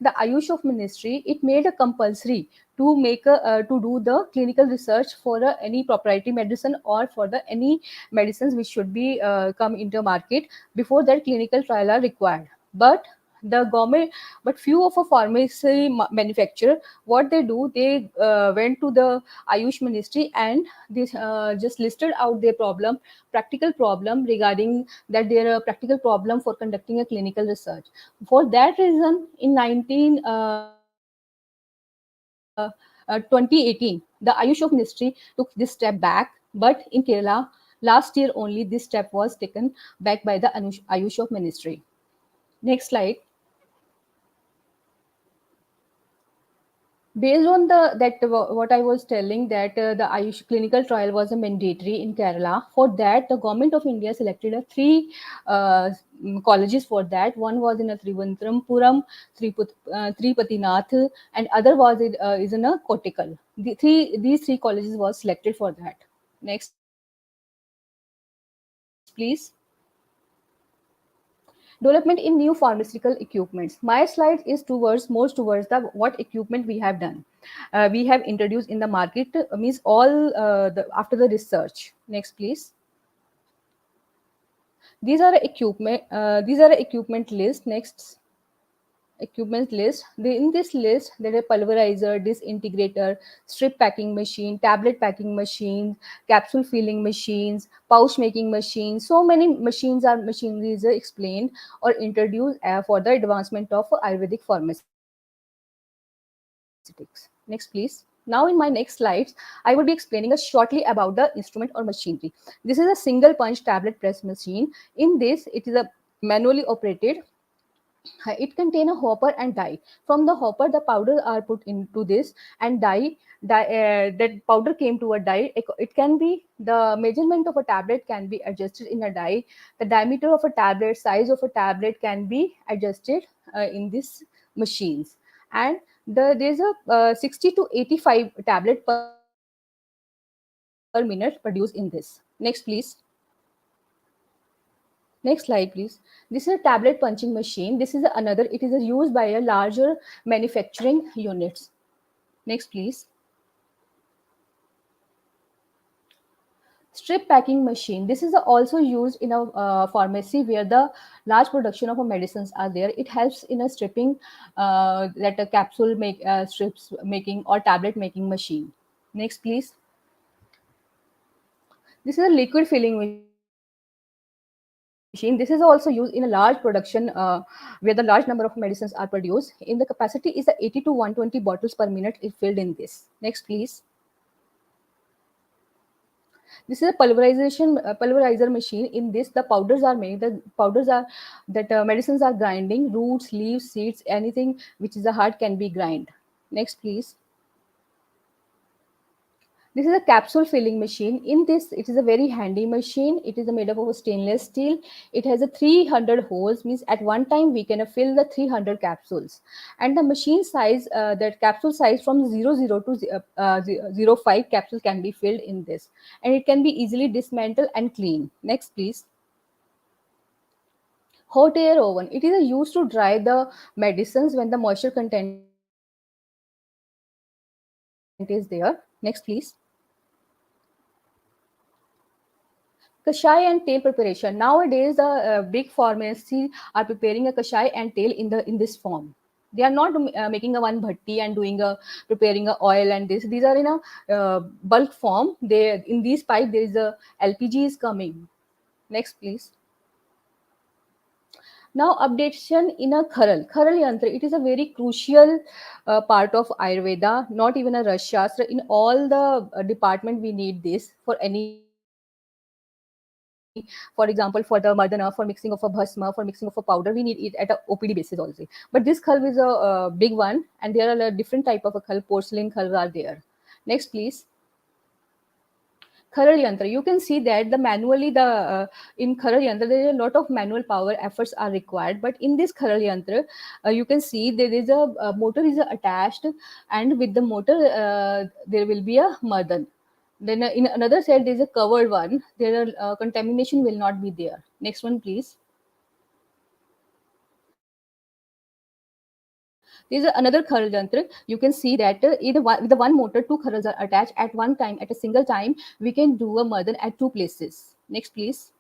the Ayush of Ministry, it made a compulsory to make to do the clinical research for any proprietary medicine or for the any medicines which should be come into market. Before that, clinical trial are required. But the government, but few of a pharmacy manufacturer, what they do, they went to the Ayush Ministry, and they just listed out their problem, practical problem regarding that there are practical problem for conducting a clinical research. For that reason, in 2018, the Ayush of Ministry took this step back, but in Kerala, last year only this step was taken back by the Ayush of Ministry. Next slide. Based on the that what I was telling, that the Ayush clinical trial was a mandatory in Kerala. For that, the government of India selected a three colleges for that. One was in a Trivandrampuram, Tripatinath, and other was is in a Kotikal. These three colleges was selected for that. Next, please. Development in new pharmaceutical equipments. My slide is towards most towards the what equipment we have done. We have introduced in the market, means all the after the research. Next, please. These are equipment. These are equipment list. Next, equipment list. In this list, there are pulverizer, disintegrator, strip packing machine, tablet packing machine, capsule filling machines, pouch making machines. So many machines are machineries are explained or introduced for the advancement of Ayurvedic pharmaceutics. Next, please. Now, in my next slides, I will be explaining shortly about the instrument or machinery. This is a single punch tablet press machine. In this, it is a manually operated. It contain a hopper and die. From the hopper, the powders are put into this, and that powder came to a die. It can be the measurement of a tablet can be adjusted in a die. The diameter of a tablet, size of a tablet can be adjusted in these machines. And there's a 60 to 85 tablet per minute produced in this. Next, please. Next slide, please. This is a tablet punching machine. This is another. It is used by a larger manufacturing units. Next, please. Strip packing machine. This is also used in a pharmacy where the large production of medicines are there. It helps in a stripping, that a capsule make strips making or tablet making machine. Next, please. This is a liquid filling machine. This is also used in a large production where the large number of medicines are produced. In the capacity is 80 to 120 bottles per minute is filled in this. Next, please. This is a pulverizer machine. In this, the powders are made. The powders are that medicines are grinding. Roots, leaves, seeds, anything which is a hard can be grind. Next, please. This is a capsule filling machine. In this, it is a very handy machine. It is made up of stainless steel. It has a 300 holes, means at one time we can fill the 300 capsules. And the machine size, that capsule size from 00 to 05 capsule can be filled in this. And it can be easily dismantled and clean. Next, please. Hot air oven. It is used to dry the medicines when the moisture content is there. Next, please. Kashai and tail preparation. Nowadays, the big pharmacy are preparing a kashai and tail in this form. They are not making a one bhatti and doing a preparing a oil and this. These are in a bulk form. They in these pipe there is a LPG is coming. Next, please. Now, updation in a Kharal. Kharal Yantra, it is a very crucial part of Ayurveda, not even a Rush Shastra. In all the department, we need this for any, for example, for the Mardana, for mixing of a bhasma, for mixing of a powder, we need it at a OPD basis also. But this khalv is a big one, and there are a different type of a khalv, porcelain khalv are there. Next, please. Kharal Yantra, you can see that the manually the in Kharal Yantra there is a lot of manual power efforts are required, but in this Kharal Yantra you can see there is a motor is attached, and with the motor there will be a madan. Then in another side there is a covered one. There are contamination will not be there. Next one, please. There is another kharal yantra. You can see that either one, with the one motor, two kharals are attached at one time. At a single time, we can do a madan at two places. Next, please.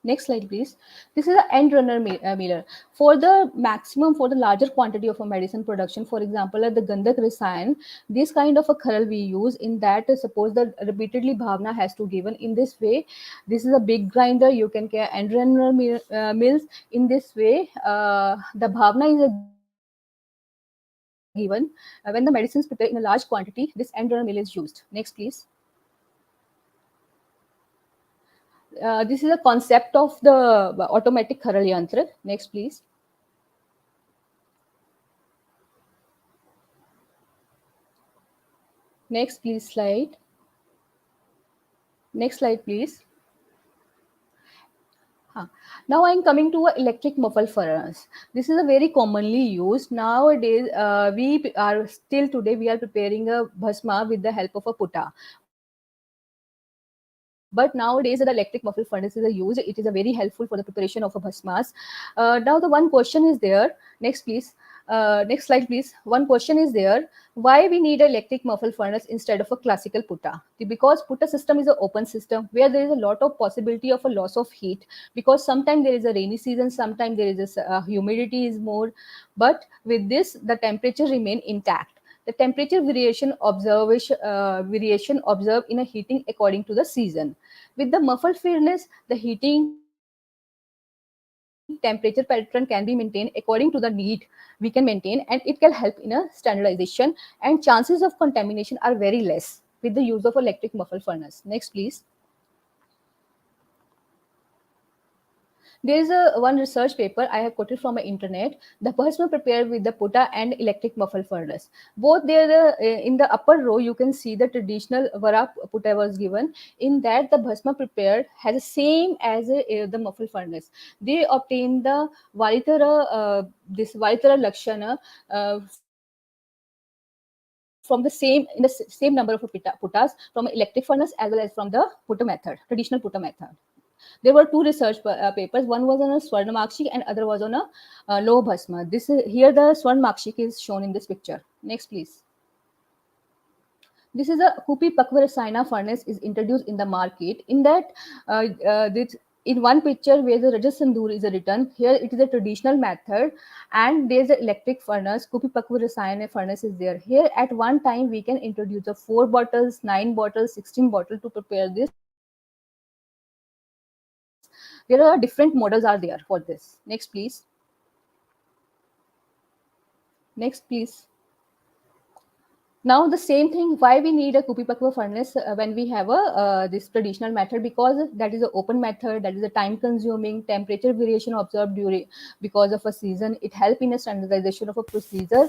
Next slide, please. This is an end runner miller. For the maximum, for the larger quantity of a medicine production, for example, the Gandak Rasayan, this kind of a kharal we use in that, suppose that repeatedly bhavna has to given in this way. This is a big grinder. You can get end runner mills. In this way, the bhavna is given when the medicines prepare in a large quantity. This end runner mill is used. Next, please. This is a concept of the automatic kharal yantra. Next, please. Next, please, slide. Next slide, please. Now I'm coming to a electric muffle furnace. This is a very commonly used nowadays. We are still today we are preparing a bhasma with the help of a puta. But nowadays the electric muffle furnace is used. It is a very helpful for the preparation of a bhasmas. Now the one question is there. Next, please. Next slide, please. One question is there: why we need an electric muffle furnace instead of a classical puta? Because puta system is an open system where there is a lot of possibility of a loss of heat. Because sometimes there is a rainy season, sometimes there is a humidity is more. But with this, the temperature remain intact. The temperature variation observed in a heating according to the season. With the muffled furnace, the heating temperature pattern can be maintained according to the need we can maintain, and it can help in a standardization, and chances of contamination are very less with the use of electric muffle furnace. Next, please. There is a one research paper I have quoted from the internet. The bhasma prepared with the puta and electric muffle furnace. Both there in the upper row you can see the traditional vara puta was given. In that the bhasma prepared has the same as the muffle furnace. They obtain the Varitara this Varitara Lakshana from the same in the same number of putas from electric furnace as well as from the puta method, traditional puta method. There were two research papers. One was on a Swarnamakshi and other was on a low bhasma. Here the Swarnamakshi is shown in this picture. Next, please. This is a Kupi Pakva Rasayana furnace is introduced in the market. In that, in one picture where the Rajasandur is written, here it is a traditional method, and there is an electric furnace. Kupi Pakva Rasayana furnace is there. Here at one time we can introduce the 4 bottles, 9 bottles, 16 bottles to prepare this. There are different models are there for this. Next, please. Next, please. Now the same thing, why we need a Kupi Pakwa furnace when we have a this traditional method, because that is an open method, that is a time consuming, temperature variation observed during because of a season. It help in a standardization of a procedure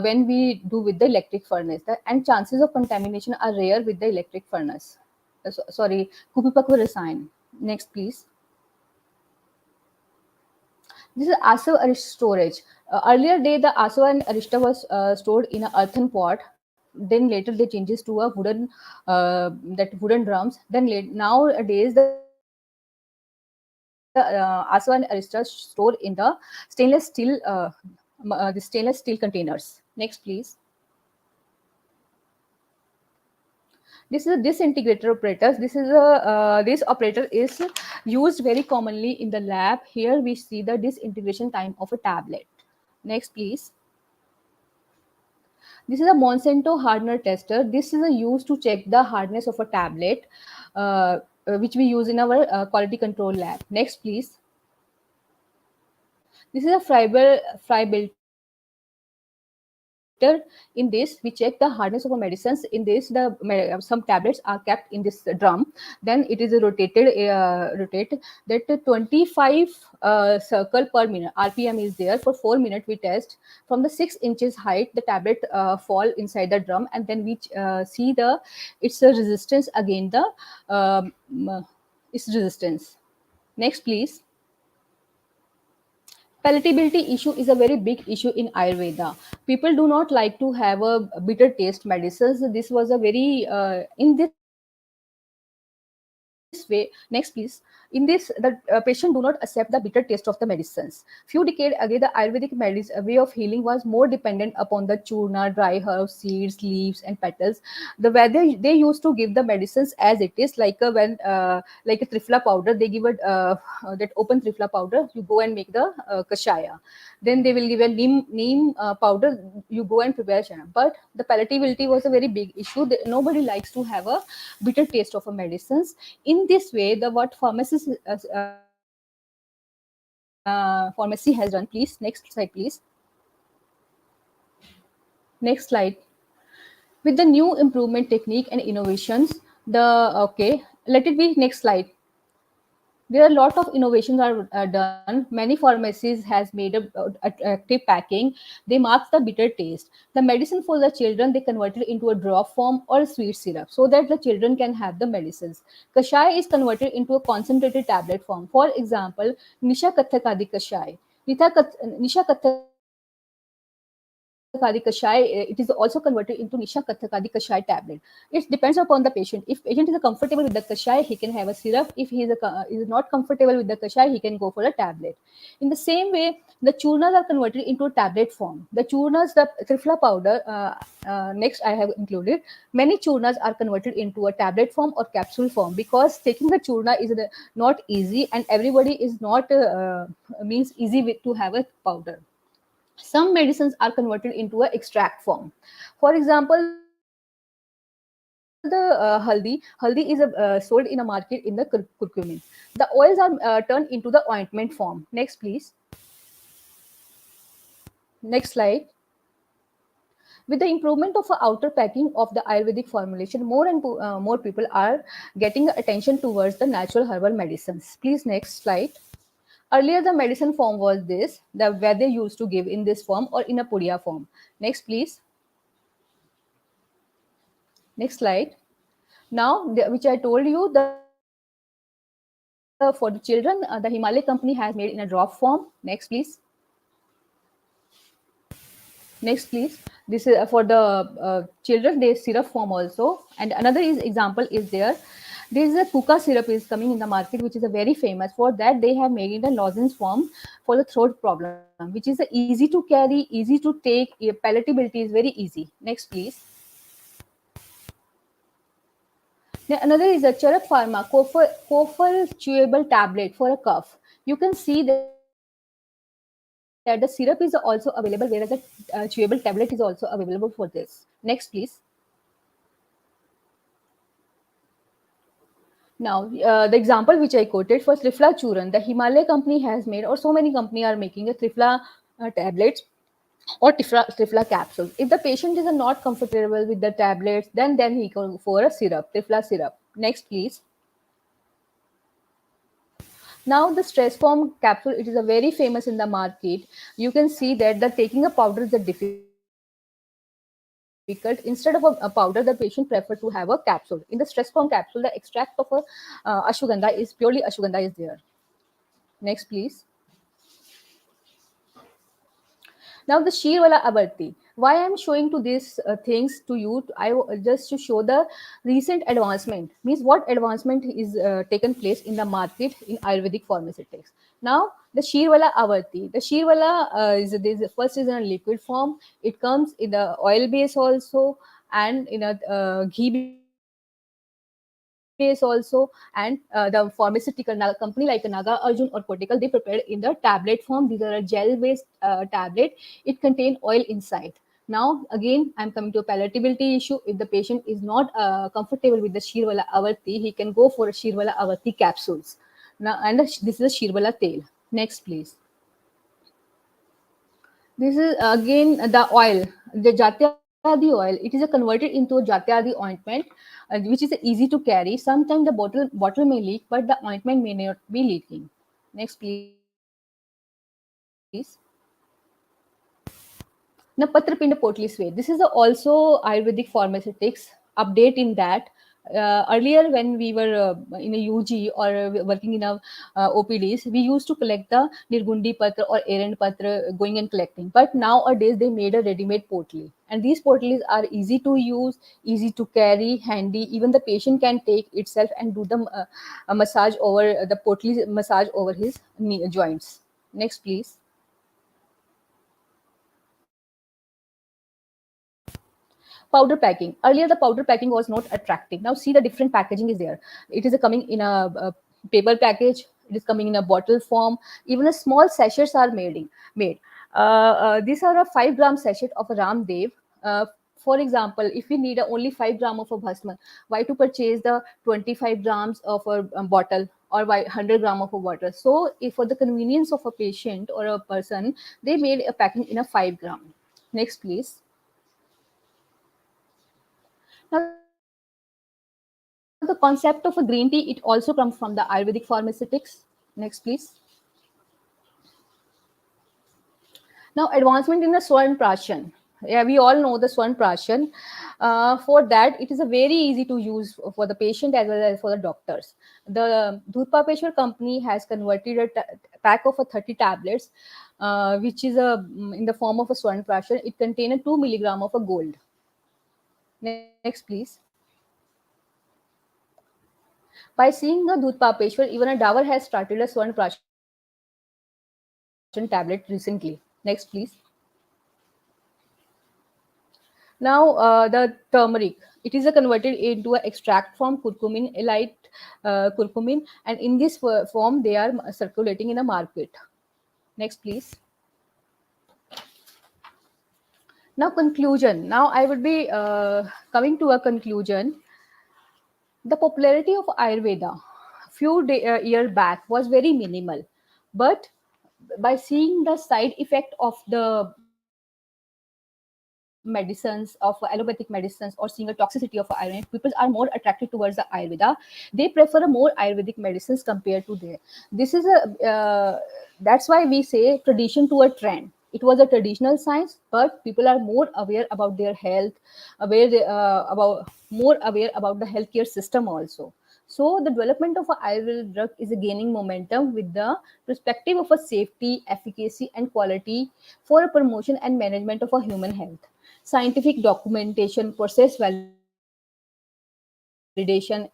when we do with the electric furnace, and chances of contamination are rare with the electric furnace. Sorry, Kupi Pakwa Rasayan. Next, please. This is Asav Arishta storage. Earlier day, the Asav and Arishta was stored in an earthen pot. Then later they changes to a wooden that wooden drums. Then nowadays the Asav and Arishta stored in the stainless steel the stainless steel containers. Next, please. This is a disintegrator operator. This operator is used very commonly in the lab. Here we see the disintegration time of a tablet. Next, please. This is a Monsanto hardener tester. This is a used to check the hardness of a tablet, which we use in our quality control lab. Next, please. This is a fry filter. In this, we check the hardness of a medicines. In this, some tablets are kept in this drum. Then it is rotate that 25 circle per minute. RPM is there for 4 minutes. We test from the 6 inches height. The tablet fall inside the drum, and then we see the its resistance against the its resistance. Next, please. Palatability issue is a very big issue in Ayurveda. People do not like to have a bitter taste medicines. This was a very in this way. Next, please. In this, the patient do not accept the bitter taste of the medicines. Few decades ago, the Ayurvedic way of healing was more dependent upon the churna, dry herbs, seeds, leaves, and petals. The way they used to give the medicines as it is, like like a trifla powder, they give it that open trifla powder. You go and make the kashaya. Then they will give a neem powder. You go and prepare shana. But the palatability was a very big issue. Nobody likes to have a bitter taste of a medicines. In this way, the what pharmacy has done. Please, next slide, please. Next slide. With the new improvement technique and innovations, let it be next slide. There are a lot of innovations are done. Many pharmacies has made attractive packing. They mark the bitter taste. The medicine for the children, they converted into a drop form or a sweet syrup so that the children can have the medicines. Kashaya is converted into a concentrated tablet form. For example, Nisha Kathakadi Kashaya. Nisha Kathakadi Kashai, it is also converted into Nisha Kathakadi Kashai tablet. It depends upon the patient. If patient is comfortable with the Kashai, he can have a syrup. If he is not comfortable with the Kashai, he can go for a tablet. In the same way, the churnas are converted into a tablet form. The churnas, the trifla powder, next I have included. Many churnas are converted into a tablet form or capsule form because taking the churna is not easy, and everybody is not means easy to have a powder. Some medicines are converted into a extract form. For example, the haldi is sold in a market in the curcumin. The oils are turned into the ointment form. Next, please. Next slide. With the improvement of the outer packing of the Ayurvedic formulation, more people are getting attention towards the natural herbal medicines. Please, next slide. Earlier, the medicine form was this, the where they used to give in this form or in a pudia form. Next, please. Next slide. Now, which I told you, for the children, the Himalaya company has made in a drop form. Next, please. Next, please. This is for the children. There is syrup form also, and another example is there. There is a kuka syrup is coming in the market, which is a very famous. For that, they have made it a lozenge form for the throat problem, which is easy to carry, easy to take. Palatability is very easy. Next, please. Then another is a Charak Pharma Kofol chewable tablet for a cough. You can see that the syrup is also available, whereas the chewable tablet is also available for this. Next, please. Now, the example which I quoted for Trifla Churan, the Himalaya company has made, or so many company are making a Trifla tablets or trifla capsules. If the patient is not comfortable with the tablets, then he go for a syrup, trifla syrup. Next, please. Now the stress form capsule, it is a very famous in the market. You can see that the taking a powder is a difficult. Instead of a powder, the patient prefer to have a capsule. In the stress form capsule, the extract of a ashwagandha is purely ashwagandha is there. Next, please. Now the Shirwala Abarti. Why I'm showing to these things to you? Just to show the recent advancement. Means what advancement is taken place in the market in Ayurvedic pharmaceutics. Now the Shirwala Abarti. The Shirwala first is in a liquid form. It comes in the oil base also and in a ghee base also. base also, and the pharmaceutical company like Naga Arjun or Cortical, they prepared in the tablet form. These are a gel based tablet. It contain oil inside. Now again, I'm coming to a palatability issue. If the patient is not comfortable with the Shirvala Avarti, he can go for a Shirvala Avarti capsules. Now, and this is a Shirvala tail. Next, please. This is again the oil, the Jatyadi oil. It is converted into a Jatyadi ointment, which is easy to carry. Sometimes the bottle may leak, but the ointment may not be leaking. Next, please. Now, Patrapinda Potli Sway. This is also Ayurvedic Pharmaceutics update in that. Earlier, when we were in a UG or working in a OPDs, we used to collect the Nirgundi Patra or Erand Patra going and collecting. But nowadays, they made a ready-made potli. And these potlis are easy to use, easy to carry, handy. Even the patient can take itself and do the massage over the potli massage over his knee joints. Next, please. Powder packing. Earlier, the powder packing was not attractive. Now, see the different packaging is there. It is coming in a paper package. It is coming in a bottle form. Even a small sachets are made. These are a 5 gram sachet of a Ramdev. For example, if we need only 5 gram of a bhasma, why to purchase the 25 grams of a bottle or why 100 gram of a water? So, if for the convenience of a patient or a person, they made a packing in a 5 gram. Next, please. Now, the concept of a green tea, it also comes from the Ayurvedic Pharmaceutics. Next, please. Now, advancement in the Swarn Prashan. Yeah, we all know the Swarn Prashan. For that, it is a very easy to use for the patient as well as for the doctors. The Dhutpapeshwar company has converted a pack of a 30 tablets, which is in the form of a Swarn Prashan. It contains a 2 milligram of a gold. Next, please. By seeing the Dudh Papeshwar, even a Davar has started a Swarn Prashan tablet recently. Next, please. Now, the turmeric. It is converted into an extract from curcumin, elite curcumin, and in this form, they are circulating in the market. Next, please. Now, conclusion. Now, I would be coming to a conclusion. The popularity of Ayurveda year back was very minimal, but by seeing the side effect of the medicines of allopathic medicines or seeing a toxicity of iron, people are more attracted towards the Ayurveda. They prefer a more Ayurvedic medicines compared to there. This is a that's why we say tradition to a trend. It was a traditional science, but people are more aware about their health, more aware about the healthcare system also. So the development of a Ayurvedic drug is gaining momentum with the perspective of a safety, efficacy, and quality for a promotion and management of a human health. Scientific documentation, process validation,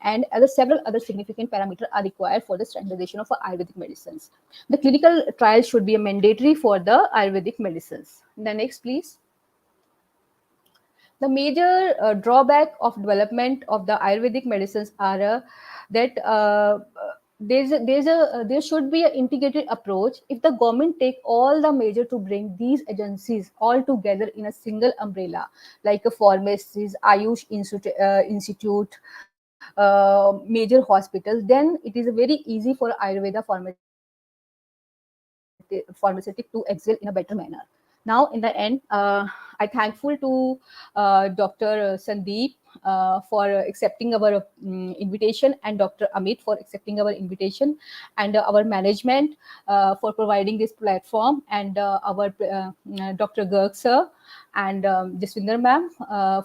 and several other significant parameters are required for the standardization of Ayurvedic medicines. The clinical trial should be a mandatory for the Ayurvedic medicines. The next, please. The major drawback of development of the Ayurvedic medicines are that there should be an integrated approach. If the government take all the measure to bring these agencies all together in a single umbrella, like a pharmacies, institute, major hospitals, then it is very easy for Ayurveda pharmaceutics to excel in a better manner. Now, in the end, I thankful to Dr. Sandeep for accepting our invitation, and Dr. Amit for accepting our invitation, and our management for providing this platform, and our Dr. Garg sir and Jaswinder ma'am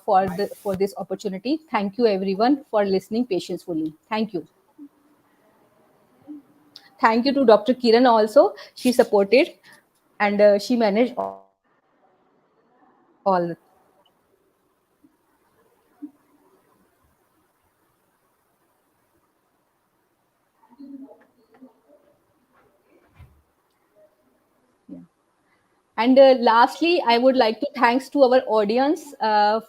for this opportunity. Thank you everyone for listening patiently. Thank you. Thank you to Dr. Kiran also. She supported and she managed all. Yeah. And lastly, I would like to thanks to our audience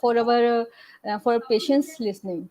for patience listening.